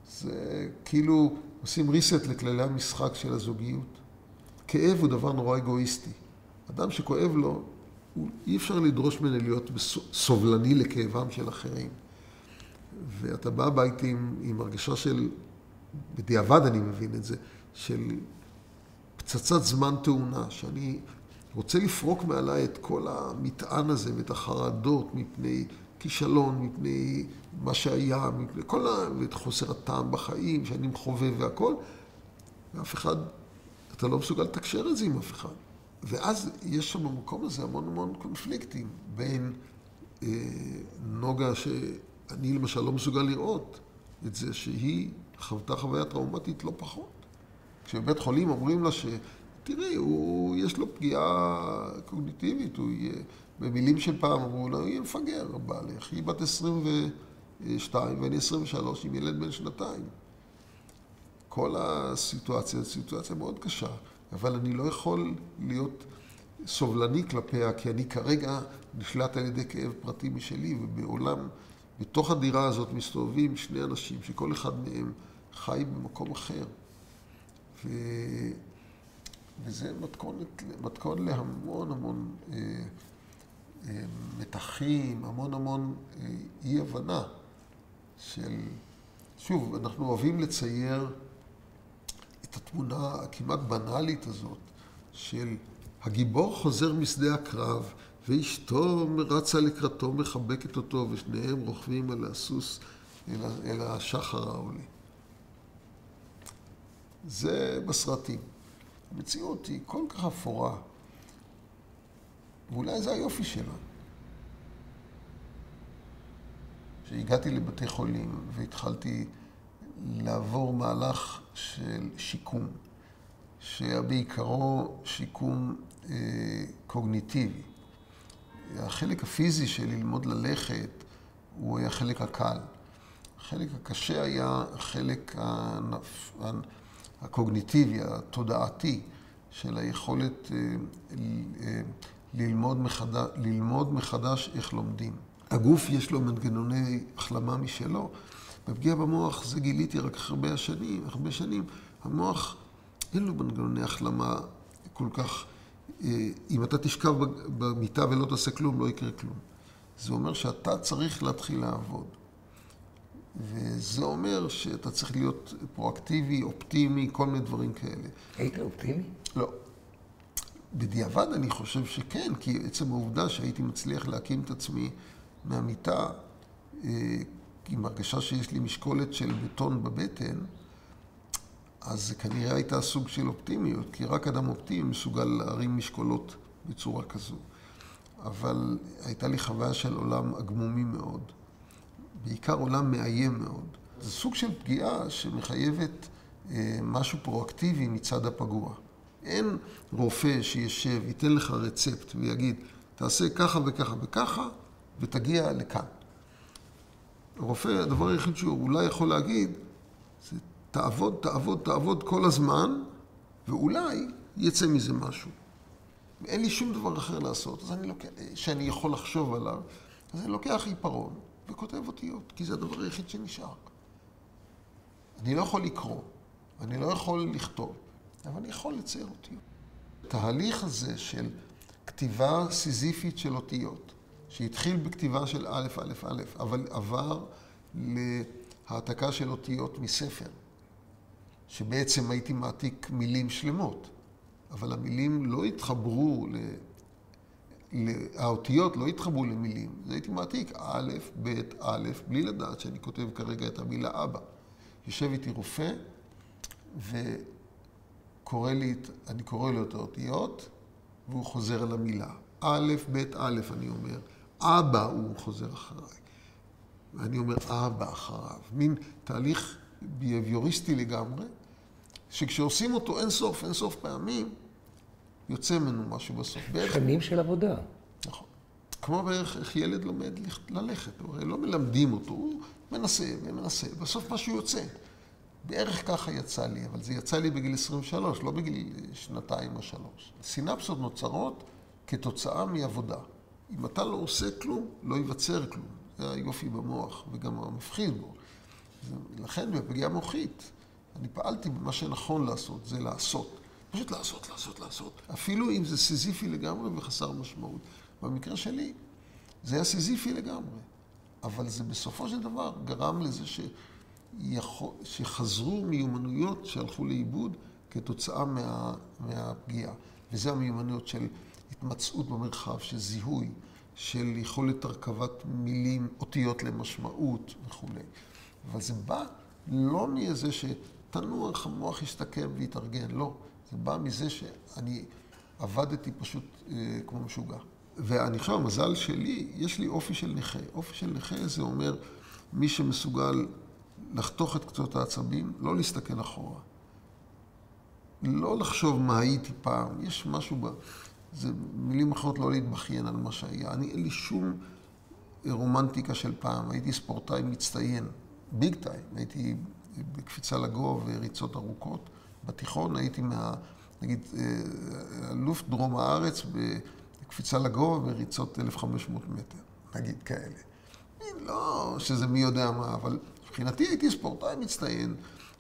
זה כאילו עושים ריסט לכללי המשחק של הזוגיות. כאב הוא דבר נורא אגואיסטי. אדם שכואב לו, אי אפשר לדרוש ממנו להיות סובלני לכאבם של אחרים. ואתה בא הביתה עם הרגשה של, בדיעבד אני מבין את זה, של פצצת זמן תאונה, שאני רוצה לפרוק מעליי את כל המטען הזה ואת החרדות מפני כישלון, מפני מה שהיה, ואת חוסר הטעם בחיים, שאני מחובב והכל, ואף אחד, אתה לא מסוגל לתקשר את זה עם אף אחד. ואז יש שם במקום הזה המון המון קונפליקטים בין נוגה שאני למשל לא מסוגל לראות את זה שהיא חוותה חוויה טראומטית לא פחות. כשבבית חולים אומרים לה תראי, יש לו פגיעה קוגניטיבית, במילים של פעם אמרו לה, הוא יהיה מפגר, בעלך, היא בת 22 ואני 23 עם ילד בן 2. כל הסיטואציה, זו סיטואציה מאוד קשה, אבל אני לא יכול להיות סובלני כלפיה, כי אני כרגע נשלט על ידי כאב פרטי משלי, ובעולם, בתוך הדירה הזאת מסתובבים שני אנשים, שכל אחד מהם חי במקום אחר. וזה מתכון להמון המון מתחים, המון המון אי הבנה של, שוב, אנחנו אוהבים לצייר את התמונה הכמעט בנאלית הזאת של הגיבור חוזר משדה הקרב ואשתו רצה לקראתו, מחבקת אותו ושניהם רוכבים על הסוס אל השחר העולה. זה בסרטים. המציאות היא כל כך אפורה, ואולי זה היופי שלה. כשהגעתי לבתי חולים והתחלתי לעבור מהלך של שיקום, שבעיקרו שיקום קוגניטיבי. החלק הפיזי של ללמוד ללכת הוא היה החלק הקל. החלק הקשה היה החלק הקוגניטיבי, התודעתי, של היכולת ללמוד מחדש איך לומדים. הגוף יש לו מנגנוני החלמה משלו. בפגיעה במוח זה גיליתי רק אחרי הרבה שנים. המוח אין לו מנגנוני החלמה כל כך, אם אתה תשכב במיטה ולא תעשה כלום, לא יקרה כלום. זה אומר שאתה צריך להתחיל לעבוד. וזה אומר שאתה צריך להיות פרואקטיבי, אופטימי, כל מיני דברים כאלה. היית אופטימי? לא. בדיעבד אני חושב שכן, כי עצם העובדה שהייתי מצליח להקים את עצמי מהמיטה, עם הרגשה שיש לי משקולת של בטון בבטן, אז זה כנראה הייתה סוג של אופטימיות, כי רק אדם אופטימי מסוגל להרים משקולות בצורה כזו. אבל הייתה לי חוויה של עולם אגמומי מאוד. בעיקר עולם מאיים מאוד. זה סוג של פגיעה שמחייבת משהו פרואקטיבי מצד הפגוע. אין רופא שישב, ייתן לך רצפט ויגיד, תעשה ככה וככה וככה, ותגיע לכאן. הרופא, הדבר היחיד שהוא אולי יכול להגיד, זה תעבוד כל הזמן, ואולי יצא מזה משהו. אין לי שום דבר אחר לעשות, אז שאני יכול לחשוב עליו, אז אני לוקח עיפרון וכותב אותיות, כי זה הדבר היחיד שנשאר. אני לא יכול לקרוא, אני לא יכול לכתוב, אבל אני יכול לצייר אותיות. התהליך הזה של כתיבה סיזיפית של אותיות, שהתחיל בכתיבה של א', א', א', אבל עבר להעתקה של אותיות מספר, שבעצם הייתי מעתיק מילים שלמות, אבל המילים לא התחברו, האותיות לא התחברו למילים. זה הייתי מעתיק א', ב', א', בלי לדעת שאני כותב כרגע את המילה אבא. יושב איתי רופא, אני קורא לו את האותיות, והוא חוזר על המילה. א', ב', א', אני אומר, אבא הוא חוזר אחריי. ואני אומר, אבא אחריו. מין תהליך ביהביוריסטי לגמרי, שכשעושים אותו אין סוף פעמים, יוצא ממנו משהו בסוף. שנים של עבודה. נכון. כמו בערך איך ילד לומד ללכת. הרי לא מלמדים אותו, הוא מנסה ומנסה. בסוף משהו יוצא. בערך ככה יצא לי, אבל זה יצא לי בגיל 23, לא בגיל 2 או 3. סינפסות נוצרות כתוצאה מעבודה. אם אתה לא עושה כלום, לא ייווצר כלום. זה היופי במוח וגם המפחיד בו. לכן בפגיעה מוחית, אני פעלתי במה שנכון לעשות, זה לעשות. פשוט לעשות. אפילו אם זה סיזיפי לגמרי וחסר משמעות. במקרה שלי, זה היה סיזיפי לגמרי. אבל זה בסופו של דבר גרם לזה שחזרו מיומנויות שהלכו לאיבוד כתוצאה מהפגיעה. וזה המיומנויות של התמצאות במרחב, של זיהוי, של יכולת הרכבת מילים, אותיות למשמעות וכו'. אבל זה בא לא מאיזה שתנוח, המוח יסתכם ויתארגן, לא. זה בא מזה שאני עבדתי פשוט כמו משוגע. ואני חושב, המזל שלי, יש לי אופי של נכה. אופי של נכה זה אומר מי שמסוגל לחתוך את קצות העצבים, לא להסתכל אחורה. לא לחשוב מה הייתי פעם. יש משהו זה מילים אחרות לא להתבכיין על מה שהיה. אין לי שום רומנטיקה של פעם. הייתי ספורטאי מצטיין, ביג טיים. הייתי בקפיצה לגובה וריצות ארוכות. בתיכון הייתי נגיד, אלוף דרום הארץ בקפיצה לגובה וריצות 1,500 מטר. נגיד כאלה. לא שזה מי יודע מה, אבל מבחינתי הייתי ספורטאי מצטיין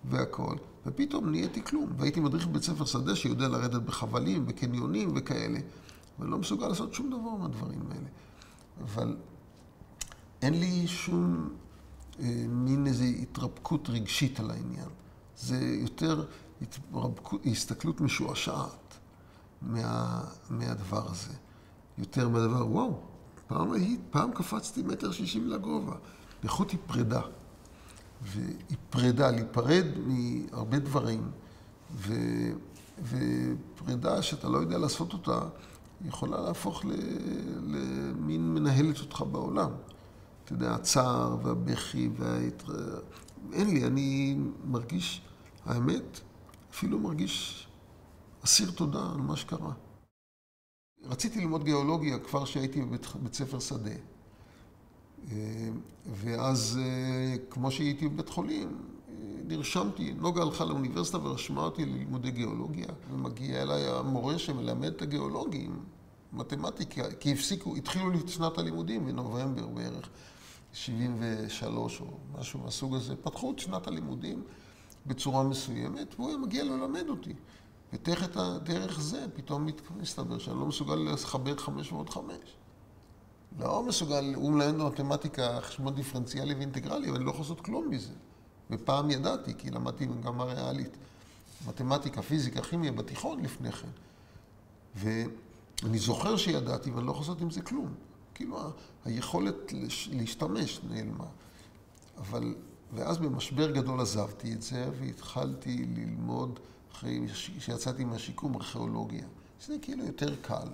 והכל. ופתאום נהייתי כלום. והייתי מדריך בבית ספר שדה שיודע לרדת בחבלים, בקניונים וכאלה. ולא מסוגל לעשות שום דבר מהדברים האלה. אבל אין לי שום מין איזו התרפקות רגשית על העניין. זה יותר הסתכלות משועשעת מהדבר הזה. יותר מהדבר, וואו, פעם קפצתי 1.60 מטר לגובה. איכות היא פרידה. והיא פרידה, להיפרד מהרבה דברים, ופרידה שאתה לא יודע לעשות אותה, יכולה להפוך למין מנהלת אותך בעולם. אתה יודע, הצער והבכי אין לי, אני מרגיש, האמת, אפילו מרגיש אסיר תודה על מה שקרה. רציתי ללמוד גיאולוגיה כבר שהייתי בבית ספר שדה. ואז, כמו שהייתי בבית חולים, נרשמתי, נוגה הלכה לאוניברסיטה ורשמה אותי ללימודי גיאולוגיה, ומגיע אליי המורה שמלמד את הגיאולוגים, מתמטיקה, כי התחילו לי את שנת הלימודים בנובמבר בערך, 73 או משהו מהסוג הזה, פתחו את שנת הלימודים בצורה מסוימת, והוא היה מגיע ללמד אותי. ודרך זה פתאום מסתבר שאני לא מסוגל לחבר 505. לא מסוגל, הוא מלמד מתמטיקה, חשבון דיפרנציאלי ואינטגרלי, אבל אני לא יכול לעשות כלום מזה. ופעם ידעתי, כי למדתי במגמה ריאלית, מתמטיקה, פיזיקה, כימיה בתיכון לפני כן. ואני זוכר שידעתי, ואני לא יכול לעשות עם זה כלום. כאילו, היכולת להשתמש נעלמה. אבל, ואז במשבר גדול עזבתי את זה, והתחלתי ללמוד, אחרי שיצאתי מהשיקום, ארכיאולוגיה. זה כאילו יותר קל.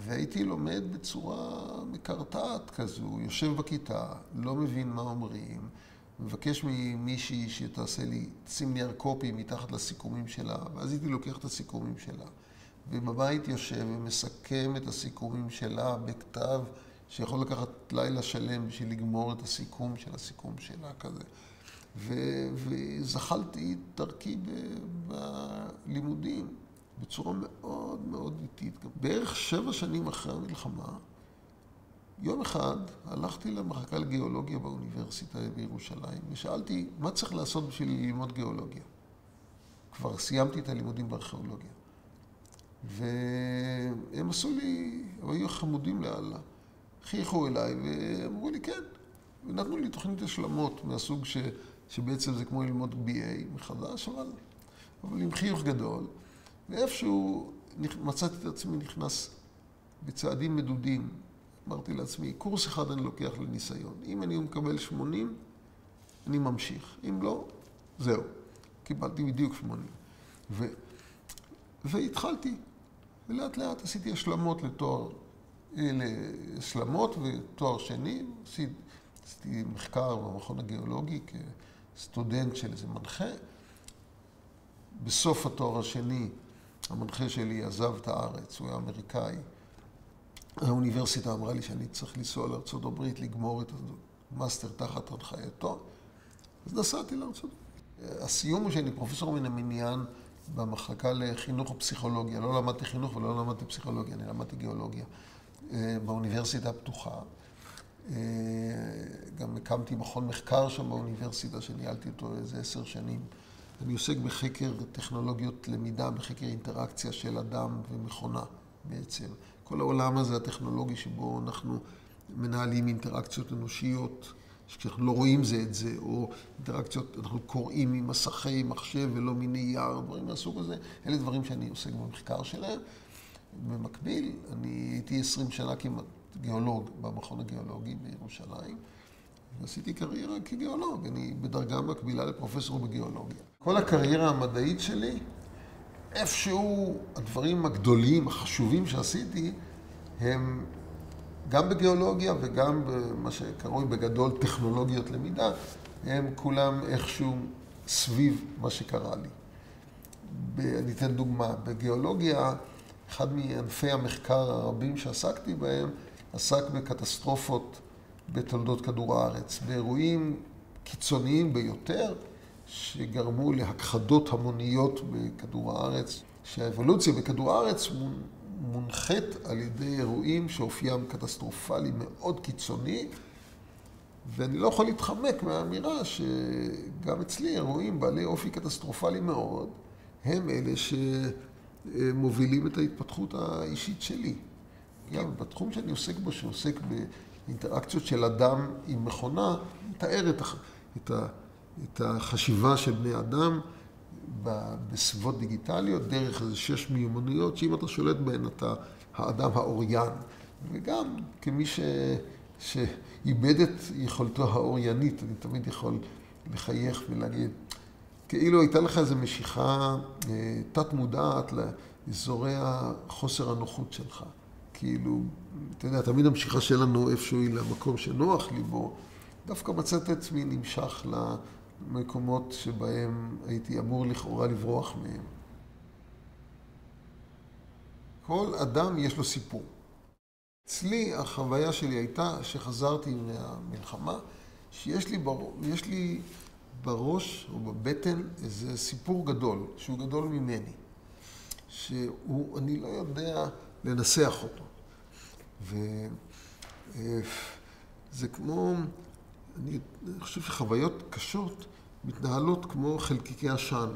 והייתי לומד בצורה מקרטעת כזו, יושב בכיתה, לא מבין מה אומרים, מבקש ממישהי שתעשה לי, שים נייר קופי מתחת לסיכומים שלה, ואז הייתי לוקח את הסיכומים שלה. ובבית יושב ומסכם את הסיכומים שלה בכתב, שיכול לקחת לילה שלם בשביל לגמור את הסיכום של הסיכום שלה כזה. וזחלתי דרכי בלימודים. בצורה מאוד מאוד איטית. בערך 7 שנים אחרי המלחמה, יום אחד הלכתי למחלקה לגיאולוגיה באוניברסיטה בירושלים, ושאלתי, מה צריך לעשות בשביל ללמוד גיאולוגיה? כבר סיימתי את הלימודים בארכיאולוגיה. והם עשו לי, היו חמודים לאללה. חייכו אליי ואמרו לי, כן. ונתנו לי תוכנית השלמות מהסוג שבעצם זה כמו ללמוד BA מחדש, אבל עם חיוך גדול. ואיפשהו מצאתי את עצמי נכנס בצעדים מדודים. אמרתי לעצמי, קורס אחד אני לוקח לניסיון. אם אני מקבל 80, אני ממשיך. אם לא, זהו. קיבלתי בדיוק 80. והתחלתי. ולאט לאט עשיתי השלמות השלמות ותואר שני. עשיתי מחקר במכון הגיאולוגי כסטודנט של איזה מנחה. בסוף התואר השני, המנחה שלי עזב את הארץ, הוא היה אמריקאי. האוניברסיטה אמרה לי שאני צריך לנסוע לארצות הברית, לגמור את המאסטר תחת הנחייתו. אז נסעתי לארצות הברית. הסיום הוא שאני פרופסור מן המניין במחלקה לחינוך ופסיכולוגיה. לא למדתי חינוך ולא למדתי פסיכולוגיה, אני למדתי גיאולוגיה באוניברסיטה הפתוחה. גם הקמתי מכון מחקר שם באוניברסיטה, שניהלתי אותו איזה 10 שנים. אני עוסק בחקר טכנולוגיות למידה, בחקר אינטראקציה של אדם ומכונה בעצם. כל העולם הזה הטכנולוגי שבו אנחנו מנהלים אינטראקציות אנושיות, כשאנחנו לא רואים זה את זה, או אינטראקציות, אנחנו קוראים ממסכי מחשב ולא מנייר, דברים מהסוג הזה. אלה דברים שאני עוסק במחקר שלהם. במקביל, אני הייתי 20 שנה כמעט גיאולוג במכון הגיאולוגי בירושלים, ועשיתי קריירה כגיאולוג, אני בדרגה מקבילה לפרופסור בגיאולוגיה. כל הקריירה המדעית שלי, איפשהו הדברים הגדולים, החשובים שעשיתי, הם גם בגיאולוגיה וגם במה שקרוי בגדול טכנולוגיות למידה, הם כולם איכשהו סביב מה שקרה לי. אני אתן דוגמה, בגיאולוגיה, אחד מענפי המחקר הרבים שעסקתי בהם, עסק בקטסטרופות בתולדות כדור הארץ, באירועים קיצוניים ביותר, שגרמו להכחדות המוניות בכדור הארץ, שהאבולוציה בכדור הארץ מונחית על ידי אירועים שאופיים קטסטרופלי מאוד קיצוני, ואני לא יכול להתחמק מהאמירה שגם אצלי אירועים בעלי אופי קטסטרופלי מאוד, הם אלה שמובילים את ההתפתחות האישית שלי. גם בתחום שאני עוסק בו, שעוסק באינטראקציות של אדם עם מכונה, מתאר את החשיבה של בני אדם בסביבות דיגיטליות, דרך איזה 6 מיומנויות, שאם אתה שולט בהן אתה האדם האוריין. וגם כמי שאיבד את יכולתו האוריינית, אני תמיד יכול לחייך ולהגיד, כאילו הייתה לך איזו משיכה תת מודעת לאזורי החוסר הנוחות שלך. כאילו, אתה יודע, תמיד המשיכה שלנו איפשהו היא למקום שנוח לי בו, דווקא מצאת עצמי נמשך למקומות שבהם הייתי אמור לכאורה לברוח מהם. כל אדם יש לו סיפור. אצלי החוויה שלי הייתה שחזרתי מהמלחמה, שיש לי בראש או בבטן איזה סיפור גדול, שהוא גדול ממני, שאני לא יודע לנסח אותו. וזה כמו, אני חושב שחוויות קשות מתנהלות כמו חלקיקי עשן,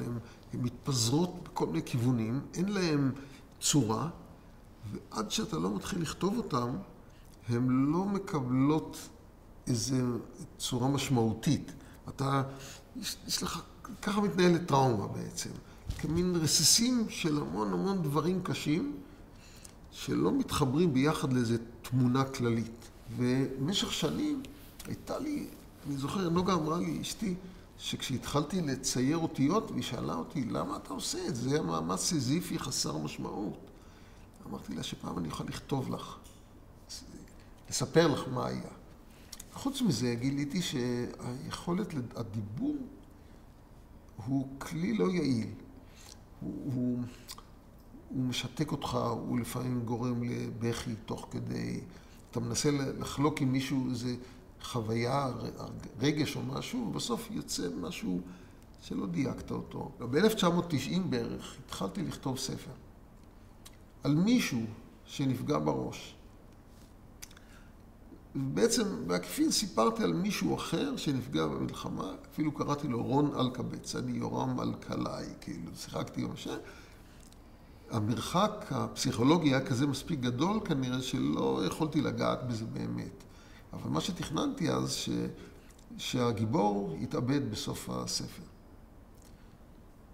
הן מתפזרות בכל מיני כיוונים, אין להן צורה, ועד שאתה לא מתחיל לכתוב אותן, הן לא מקבלות איזו צורה משמעותית. יש לך, ככה מתנהלת טראומה בעצם, כמין רסיסים של המון המון דברים קשים, שלא מתחברים ביחד לאיזו תמונה כללית. ובמשך שנים הייתה לי, אני זוכר, נוגה אמרה לי, אשתי, שכשהתחלתי לצייר אותיות, והיא שאלה אותי, למה אתה עושה את זה? זה היה מאמץ סיזיפי חסר משמעות. אמרתי לה שפעם אני אוכל לכתוב לך, לספר לך מה היה. חוץ מזה, גיליתי שהיכולת, הדיבור הוא כלי לא יעיל. הוא משתק אותך, הוא לפעמים גורם לבכי תוך כדי, אתה מנסה לחלוק עם מישהו איזו חוויה, רגש או משהו, ובסוף יוצא משהו שלא דייקת אותו. ב-1990 בערך התחלתי לכתוב ספר על מישהו שנפגע בראש. בעצם בעקיפין סיפרתי על מישהו אחר שנפגע במלחמה, אפילו קראתי לו רון אלקבץ, אני יורם אלקלעי, כאילו שיחקתי במשל. המרחק הפסיכולוגי היה כזה מספיק גדול, כנראה שלא יכולתי לגעת בזה באמת. אבל מה שתכננתי אז, שהגיבור יתאבד בסוף הספר.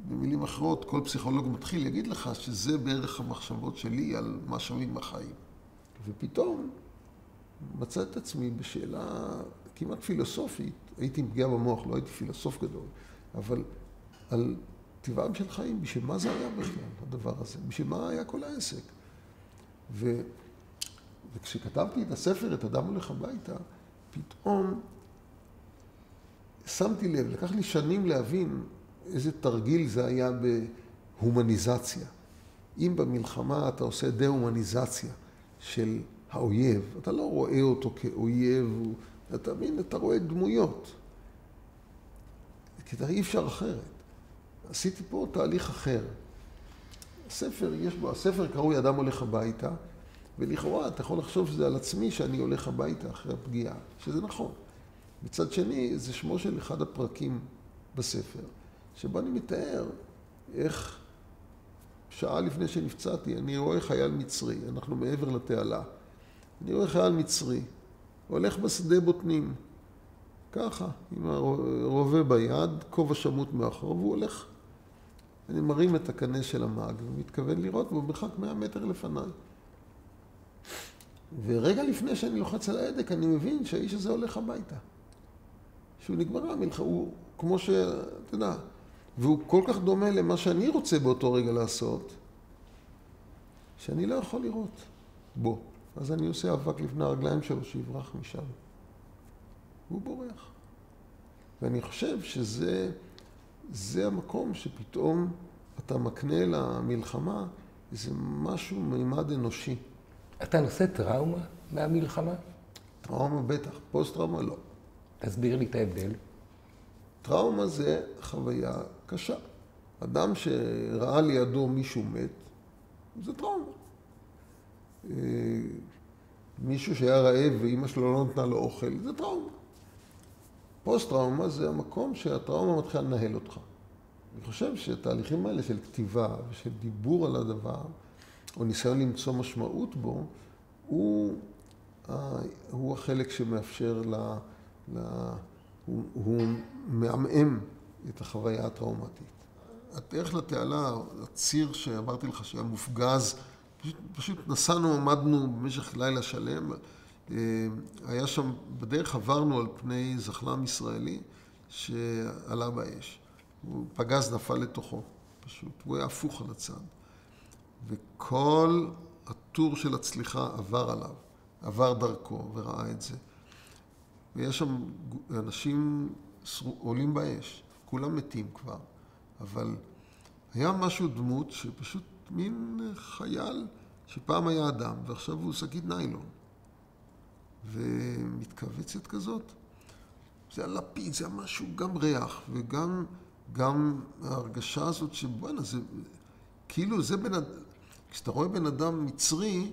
במילים אחרות, כל פסיכולוג מתחיל יגיד לך שזה בערך המחשבות שלי על מה שווים החיים. ופתאום מצא את עצמי בשאלה כמעט פילוסופית, הייתי מפגיע במוח, לא הייתי פילוסוף גדול, אבל על טבעם של חיים, בשביל מה זה היה בכלל, הדבר הזה? בשביל מה היה כל העסק? וכשכתבתי את הספר, את אדם הולך הביתה, פתאום שמתי לב, לקח לי שנים להבין איזה תרגיל זה היה בהומניזציה. אם במלחמה אתה עושה דה-הומניזציה של האויב, אתה לא רואה אותו כאויב, אתה מבין, אתה רואה דמויות. כי אי אפשר אחרת. עשיתי פה תהליך אחר. הספר קרוי אדם הולך הביתה, ולכאורה אתה יכול לחשוב שזה על עצמי שאני הולך הביתה אחרי הפגיעה, שזה נכון. מצד שני, זה שמו של אחד הפרקים בספר, שבו אני מתאר איך שעה לפני שנפצעתי, אני רואה חייל מצרי, אנחנו מעבר לתעלה. אני רואה חייל מצרי, הולך בשדה בוטנים, ככה, עם הרובה ביד, כובע שמוט מאחור, והוא הולך אני מרים את הקנה של המאג ומתכוון לראות בו מרחק 100 מטר לפניי. ורגע לפני שאני לוחץ על ההדק, אני מבין שהאיש הזה הולך הביתה. שהוא נגמרה המלחמה, הוא כמו אתה יודע, והוא כל כך דומה למה שאני רוצה באותו רגע לעשות, שאני לא יכול לראות בו. אז אני עושה אבק לפני הרגליים שלו שיברח משם. והוא בורח. ואני חושב שזה המקום שפתאום אתה מקנה למלחמה איזה משהו מימד אנושי. אתה נושא טראומה מהמלחמה? טראומה בטח, פוסט-טראומה לא. תסביר לי את ההבדל. טראומה זה חוויה קשה. אדם שראה לידו מישהו מת, זה טראומה. מישהו שהיה רעב ואמא שלו לא נתנה לו אוכל, זה טראומה. פוסט-טראומה זה המקום שהטראומה מתחילה לנהל אותך. אני חושב שהתהליכים האלה של כתיבה ושל דיבור על הדבר, או ניסיון למצוא משמעות בו, הוא החלק שמאפשר הוא מעמעם את החוויה הטראומטית. הדרך לתעלה, הציר שאמרתי לך שהיה מופגז, פשוט נסענו, עמדנו במשך לילה שלם, היה שם, בדרך עברנו על פני זחל"ם ישראלי שעלה באש. הוא פגז, נפל לתוכו, פשוט. הוא היה הפוך על הצד. וכל הטור של הצליחה עבר עליו, עבר דרכו וראה את זה. ויש שם אנשים עולים באש, כולם מתים כבר, אבל היה משהו דמות שפשוט מין חייל שפעם היה אדם ועכשיו הוא שקית ניילון. ומתכווצת כזאת. זה הלפיד, זה משהו גם ריח וגם ההרגשה הזאת שבואנה, זה כאילו זה כשאתה רואה בן אדם מצרי,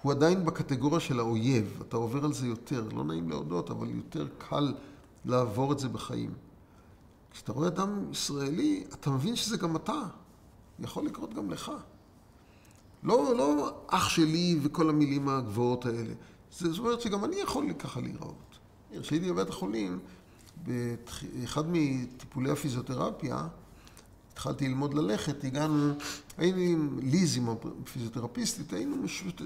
הוא עדיין בקטגוריה של האויב. אתה עובר על זה יותר, לא נעים להודות, אבל יותר קל לעבור את זה בחיים. כשאתה רואה אדם ישראלי, אתה מבין שזה גם אתה. יכול לקרות גם לך. לא אח שלי וכל המילים הגבוהות האלה. זאת אומרת שגם אני יכול ככה להיראות. כשהייתי בבית החולים, באחד מטיפולי הפיזיותרפיה, התחלתי ללמוד ללכת, היינו עם ליז, עם הפיזיותרפיסטית, היינו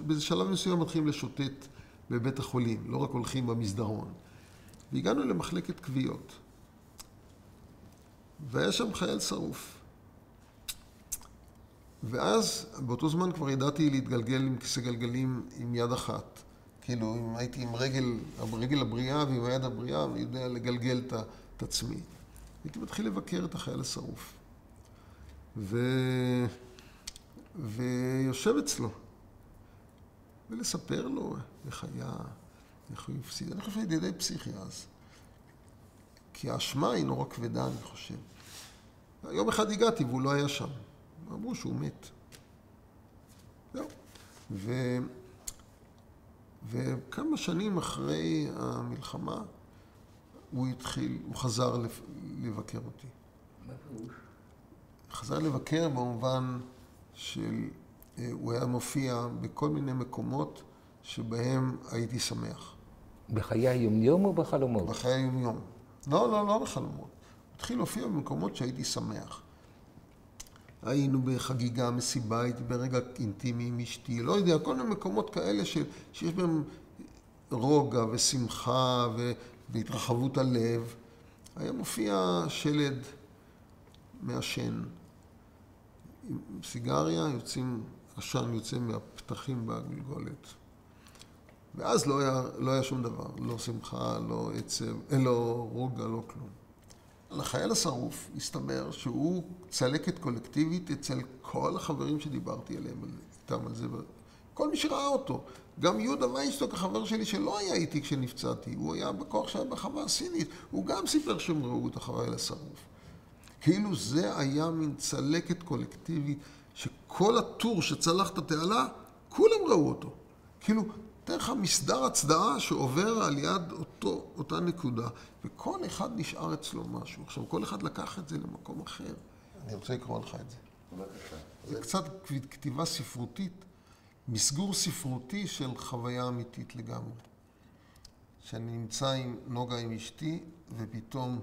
באיזה שלב מסוים מתחילים לשוטט בבית החולים, לא רק הולכים במסדרון. והגענו למחלקת כוויות. והיה שם חייל שרוף. ואז, באותו זמן כבר ידעתי להתגלגל עם כיסא גלגלים עם יד אחת. כאילו, אם הייתי עם רגל הבריאה ועם היד הבריאה, אני יודע לגלגל את עצמי. הייתי מתחיל לבקר את החייל השרוף. ויושב אצלו. ולספר לו איך היה, איך הוא הפסיד. אני חושב שהייתי די פסיכי אז. כי האשמה היא נורא כבדה, אני חושב. יום אחד הגעתי והוא לא היה שם. אמרו שהוא מת. זהו. וכמה שנים אחרי המלחמה, הוא חזר לבקר אותי. מה פירוש? חזר לבקר במובן של, הוא היה מופיע בכל מיני מקומות שבהם הייתי שמח. בחיי היומיום או בחלומות? בחיי היומיום. לא בחלומות. הוא התחיל להופיע במקומות שהייתי שמח. היינו בחגיגה, מסיבה, הייתי ברגע אינטימי עם אשתי, לא יודע, כל מיני מקומות כאלה שיש בהם רוגע ושמחה והתרחבות הלב. היה מופיע שלד מעשן, עם סיגריה, עשן יוצא מהפתחים בגלגולת. ואז לא היה שום דבר, לא שמחה, לא עצב, לא רוגע, לא כלום. לחייל השרוף הסתבר שהוא צלקת קולקטיבית אצל כל החברים שדיברתי עליהם, איתם על זה. כל מי שראה אותו. גם יהודה וייסטוק, החבר שלי שלא היה איתי כשנפצעתי, הוא היה בכוח שהיה בחווה הסינית, הוא גם סיפר שהם ראו את החייל השרוף. כאילו זה היה מין צלקת קולקטיבית, שכל הטור שצלח את התעלה, כולם ראו אותו. כאילו, דרך המסדר הצדעה שעובר על יד אותה נקודה, וכל אחד נשאר אצלו משהו. עכשיו, כל אחד לקח את זה למקום אחר. אני רוצה לקרוא לך את זה. זה קצת כתיבה ספרותית, מסגור ספרותי של חוויה אמיתית לגמרי. שאני נמצא עם נוגה עם אשתי, ופתאום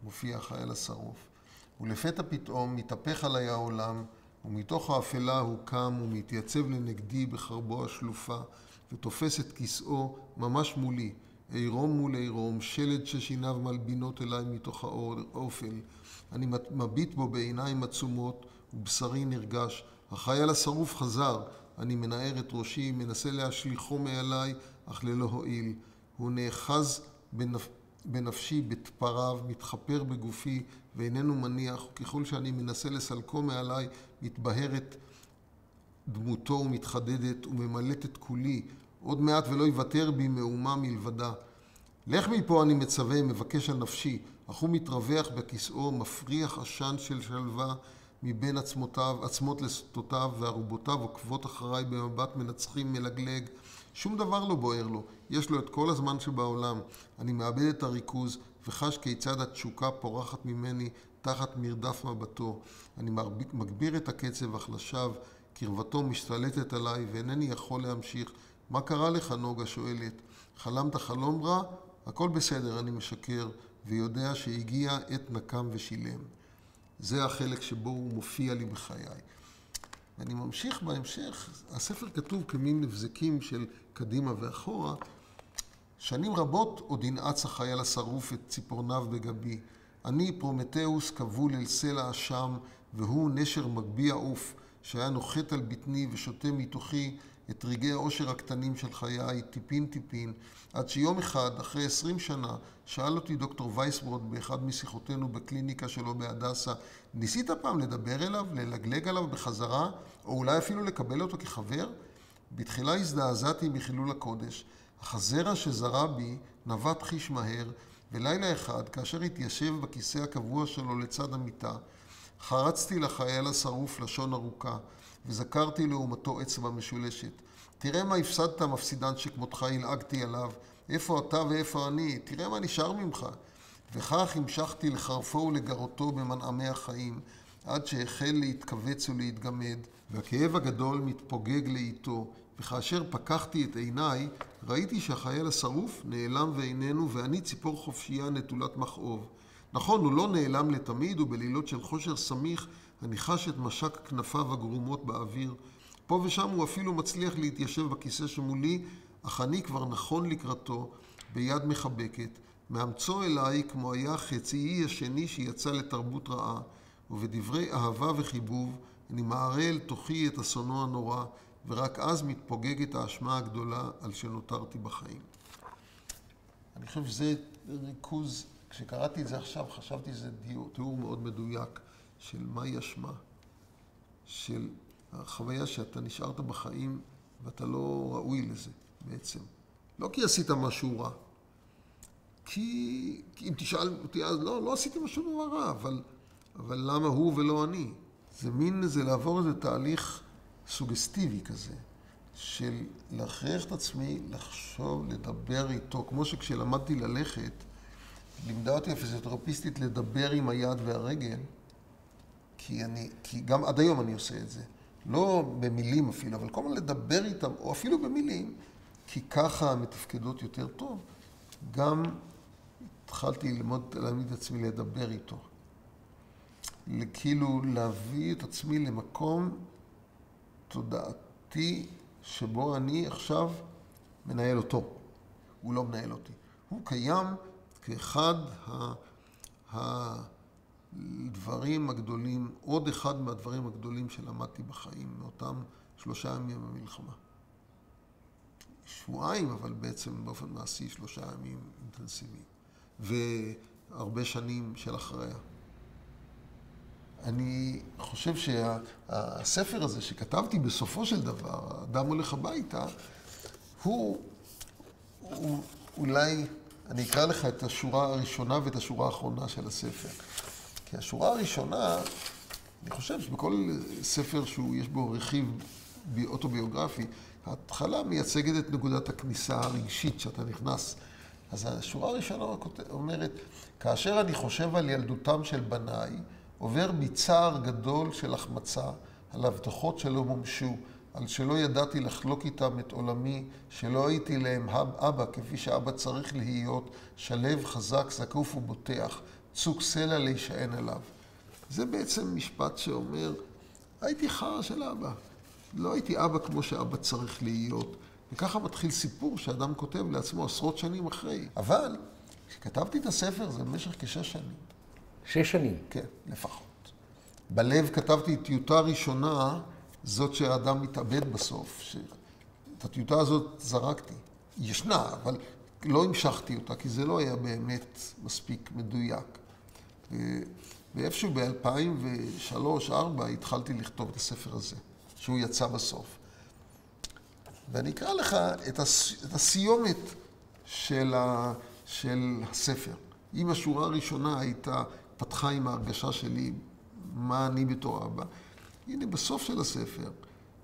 מופיע החייל השרוף. ולפתע פתאום מתהפך עליי העולם, ומתוך האפלה הוא קם ומתייצב לנגדי בחרבו השלופה, ותופס את כיסאו ממש מולי, עירום מול עירום, שלד ששיניו מלבינות אליי מתוך האופל. אני מביט בו בעיניים עצומות, ובשרי נרגש. החייל השרוף חזר, אני מנער את ראשי, מנסה להשליחו מעליי, אך ללא הועיל. הוא נאחז בנפשי, בתפריו, מתחפר בגופי, ואיננו מניח, וככל שאני מנסה לסלקו מעליי, מתבהרת דמותו ומתחדדת וממלאת את כולי, עוד מעט ולא יוותר בי מאומה מלבדה. לך מפה, אני מצווה, מבקש על נפשי, אך הוא מתרווח בכיסאו, מפריח עשן של שלווה מבין עצמות לסטותיו, וערובותיו עוקבות אחריי במבט מנצחים מלגלג. שום דבר לא בוער לו, יש לו את כל הזמן שבעולם. אני מאבד את הריכוז וחש כיצד התשוקה פורחת ממני תחת מרדף מבטו. אני מגביר את הקצב אך לשווא, קרבתו משתלטת עליי ואינני יכול להמשיך. מה קרה לך, נוגה שואלת? חלמת חלום רע? הכל בסדר, אני משקר, ויודע שהגיע עת נקם ושילם. זה החלק שבו הוא מופיע לי בחיי. ואני ממשיך בהמשך, הספר כתוב כמין נבזקים של קדימה ואחורה. שנים רבות עוד ינעץ החייל השרוף את ציפורניו בגבי. אני פרומטאוס כבול אל סלע אשם, והוא נשר מגביה עוף, שהיה נוחת על בטני ושותה מתוכי את רגעי העושר הקטנים של חיי, טיפין טיפין, עד שיום אחד, אחרי 20 שנה, שאל אותי דוקטור וייסברוד באחד משיחותינו בקליניקה שלו בהדסה, ניסית פעם לדבר אליו, ללגלג עליו בחזרה, או אולי אפילו לקבל אותו כחבר? בתחילה הזדעזעתי מחילול הקודש. אך הזרע שזרע בי נבט חיש מהר, ולילה אחד, כאשר התיישב בכיסא הקבוע שלו לצד המיטה, חרצתי לחייל השרוף לשון ארוכה, וזכרתי לעומתו אצבע משולשת. תראה מה הפסדת, מפסידן שכמותך, הלעגתי עליו. איפה אתה ואיפה אני? תראה מה נשאר ממך. וכך המשכתי לחרפו ולגרותו במנעמי החיים, עד שהחל להתכווץ ולהתגמד, והכאב הגדול מתפוגג לאיתו. וכאשר פקחתי את עיניי, ראיתי שהחייל השרוף נעלם ואיננו, ואני ציפור חופשייה נטולת מכאוב. נכון, הוא לא נעלם לתמיד, ובלילות של חושר סמיך אני חש את משק כנפיו הגרומות באוויר. פה ושם הוא אפילו מצליח להתיישב בכיסא שמולי, אך אני כבר נכון לקראתו, ביד מחבקת, מאמצו אליי כמו היה חצי השני שיצא לתרבות רעה, ובדברי אהבה וחיבוב אני מערה אל תוכי את אסונו הנורא, ורק אז מתפוגגת האשמה הגדולה על שנותרתי בחיים. אני חושב שזה ריכוז, כשקראתי את זה עכשיו, חשבתי שזה תיאור מאוד מדויק של מהי אשמה, של החוויה שאתה נשארת בחיים ואתה לא ראוי לזה בעצם. לא כי עשית משהו רע, כי אם תשאל אותי אז לא עשיתי משהו דבר רע, אבל למה הוא ולא אני? זה לעבור איזה תהליך סוגסטיבי כזה, של להכריח את עצמי לחשוב, לדבר איתו, כמו שכשלמדתי ללכת, לימדה אותי הפיזיותרפיסטית לדבר עם היד והרגל, כי גם עד היום אני עושה את זה. לא במילים אפילו, אבל כל הזמן לדבר איתם, או אפילו במילים, כי ככה מתפקדות יותר טוב. גם התחלתי להעמיד את עצמי לדבר איתו. כאילו להביא את עצמי למקום תודעתי שבו אני עכשיו מנהל אותו. הוא לא מנהל אותי. הוא קיים כאחד הדברים הגדולים, עוד אחד מהדברים הגדולים שלמדתי בחיים, מאותם 3 ימים במלחמה. שבועיים, אבל בעצם באופן מעשי 3 ימים אינטנסיביים. והרבה שנים של אחריה. אני חושב שהספר הזה שכתבתי בסופו של דבר, אדם הולך הביתה, הוא אולי, אני אקרא לך את השורה הראשונה ואת השורה האחרונה של הספר. כי השורה הראשונה, אני חושב שבכל ספר שיש בו רכיב אוטוביוגרפי, ההתחלה מייצגת את נקודת הכניסה הרגשית שאתה נכנס. אז השורה הראשונה אומרת, כאשר אני חושב על ילדותם של בניי, עובר מצער גדול של החמצה, על הבטחות שלא מומשו, על שלא ידעתי לחלוק איתם את עולמי, שלא הייתי להם אבא כפי שאבא צריך להיות, שלב, חזק, זקוף ובוטח, צוק סלע להישען עליו. זה בעצם משפט שאומר, הייתי חרא של אבא. לא הייתי אבא כמו שאבא צריך להיות. וככה מתחיל סיפור שאדם כותב לעצמו עשרות שנים אחרי. אבל כשכתבתי את הספר זה במשך כ6 שנים. 6 שנים? כן, לפחות. בלב כתבתי טיוטה ראשונה, זאת שהאדם מתאבד בסוף. את הטיוטה הזאת זרקתי. היא ישנה, אבל לא המשכתי אותה, כי זה לא היה באמת מספיק מדויק. ואיפשהו ב-2003-2004 התחלתי לכתוב את הספר הזה, שהוא יצא בסוף. ואני אקרא לך את הסיומת של הספר. אם השורה הראשונה הייתה, פתחה עם ההרגשה שלי, מה אני בתור אבא. הנה, בסוף של הספר,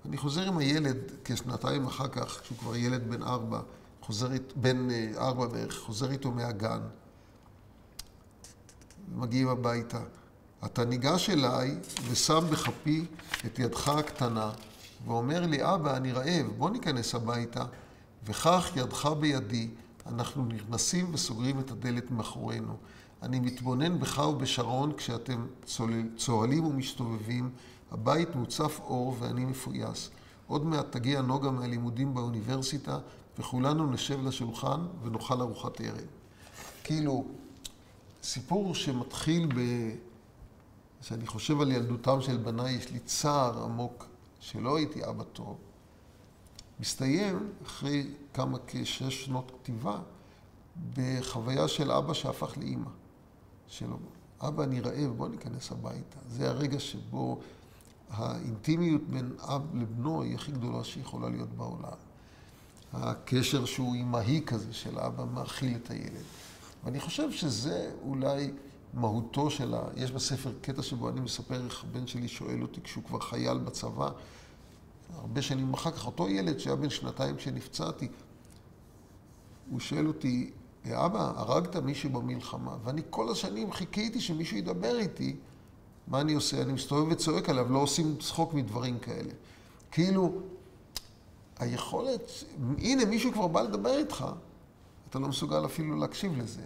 אני חוזר עם הילד כשנתיים אחר כך, כשהוא כבר ילד בן 4, בן 4 בערך, חוזר איתו מהגן. מגיעים הביתה. אתה ניגש אליי ושם בכפי את ידך הקטנה, ואומר לי, אבא, אני רעב, בוא ניכנס הביתה, וכך ידך בידי, אנחנו נכנסים וסוגרים את הדלת מאחורינו. אני מתבונן בך ובשרון כשאתם צוהלים ומשתובבים, הבית מוצף אור ואני מפויס. עוד מעט תגיע נוגה מהלימודים באוניברסיטה, וכולנו נשב לשולחן ונאכל ארוחת ערב. כאילו, סיפור שמתחיל שאני חושב על ילדותם של בניי, יש לי צער עמוק שלא הייתי אבא טוב. מסתיים אחרי כ6 שנות כתיבה בחוויה של אבא שהפך לאמא שלו. אבא, אני רעב, בוא ניכנס הביתה. זה הרגע שבו האינטימיות בין אב לבנו היא הכי גדולה שיכולה להיות בעולם. הקשר שהוא אימהי כזה של אבא מאכיל את הילד. ואני חושב שזה אולי מהותו שלה. יש בספר קטע שבו אני מספר איך הבן שלי שואל אותי כשהוא כבר חייל בצבא, הרבה שנים אחר כך, אותו ילד שהיה בן 2 כשנפצעתי, הוא שואל אותי, אבא, הרגת מישהו במלחמה? ואני כל השנים חיכיתי שמישהו ידבר איתי, מה אני עושה? אני מסתובב וצועק עליו, לא עושים צחוק מדברים כאלה. כאילו, היכולת, הנה מישהו כבר בא לדבר איתך, אתה לא מסוגל אפילו להקשיב לזה.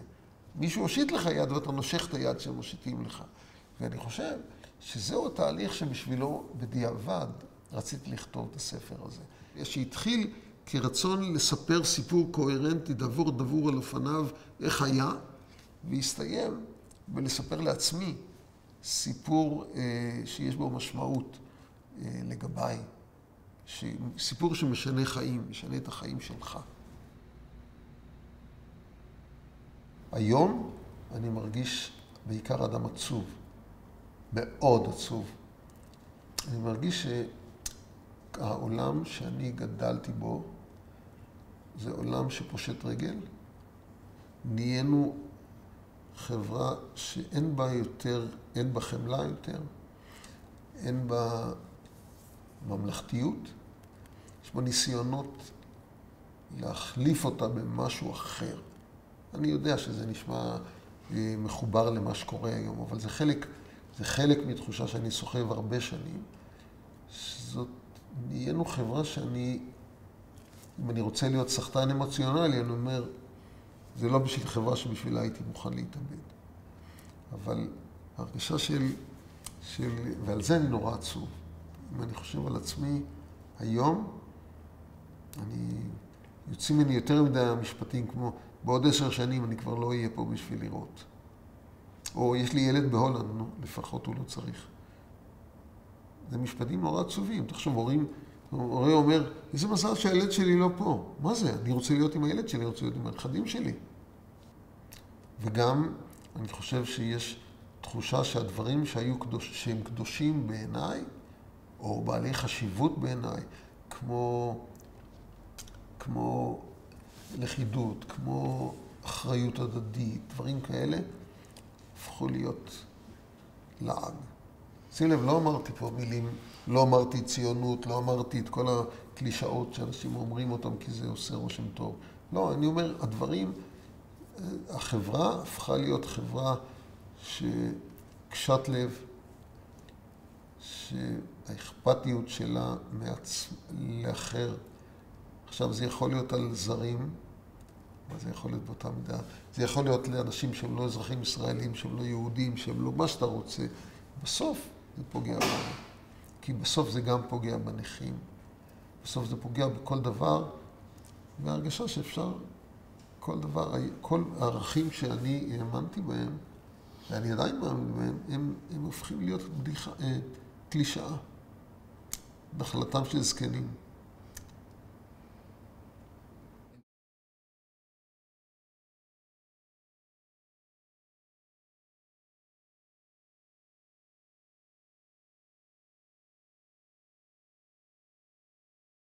מישהו הושיט לך יד ואתה נושך את היד שהם מושיטים לך. ואני חושב שזהו התהליך שבשבילו בדיעבד רציתי לכתוב את הספר הזה. שהתחיל כרצון לספר סיפור קוהרנטי, דבור על אופניו, איך היה, והסתיים ולספר לעצמי סיפור שיש בו משמעות לגביי. סיפור שמשנה חיים, משנה את החיים שלך. היום אני מרגיש בעיקר אדם עצוב, מאוד עצוב. אני מרגיש שהעולם שאני גדלתי בו זה עולם שפושט רגל. נהיינו חברה שאין בה יותר, אין בה חמלה יותר, אין בה ממלכתיות. יש בה ניסיונות להחליף אותה במשהו אחר. אני יודע שזה נשמע מחובר למה שקורה היום, אבל זה חלק מתחושה שאני סוחב הרבה שנים. זאת, נהיינו חברה שאני, אם אני רוצה להיות סחטן אמוציונלי, אני אומר, זה לא בשביל חברה שבשבילה הייתי מוכן להתאבד. אבל ההרגשה ועל זה אני נורא עצוב. אם אני חושב על עצמי, היום, יוצאים ממני יותר מדי המשפטים כמו, בעוד 10 שנים אני כבר לא אהיה פה בשביל לראות. או יש לי ילד בהולנד, לפחות הוא לא צריך. זה משפטים נורא עצובים. תחשוב, הורה אומר, איזה מזל שהילד שלי לא פה. מה זה? אני רוצה להיות עם הילד שלי, אני רוצה להיות עם הנכדים שלי. וגם אני חושב שיש תחושה שהדברים שהם קדושים בעיניי, או בעלי חשיבות בעיניי, כמו לכידות, כמו אחריות הדדית, דברים כאלה, הפכו להיות לעג. שים לב, לא אמרתי פה מילים, לא אמרתי ציונות, לא אמרתי את כל הקלישאות שאנשים אומרים אותם כי זה עושה רושם טוב. לא, אני אומר, החברה הפכה להיות חברה שקשת לב, שהאכפתיות שלה לאחר. עכשיו זה יכול להיות על זרים, אבל זה יכול להיות באותה מידה. זה יכול להיות לאנשים שהם לא אזרחים ישראלים, שהם לא יהודים, שהם לא מה שאתה רוצה. בסוף זה פוגע בנו. כי בסוף זה גם פוגע בנכים. בסוף זה פוגע בכל דבר, וההרגשה שאפשר כל דבר, כל הערכים שאני האמנתי בהם, ואני עדיין מאמין בהם, הם הופכים להיות קלישאה, נחלתם של זקנים.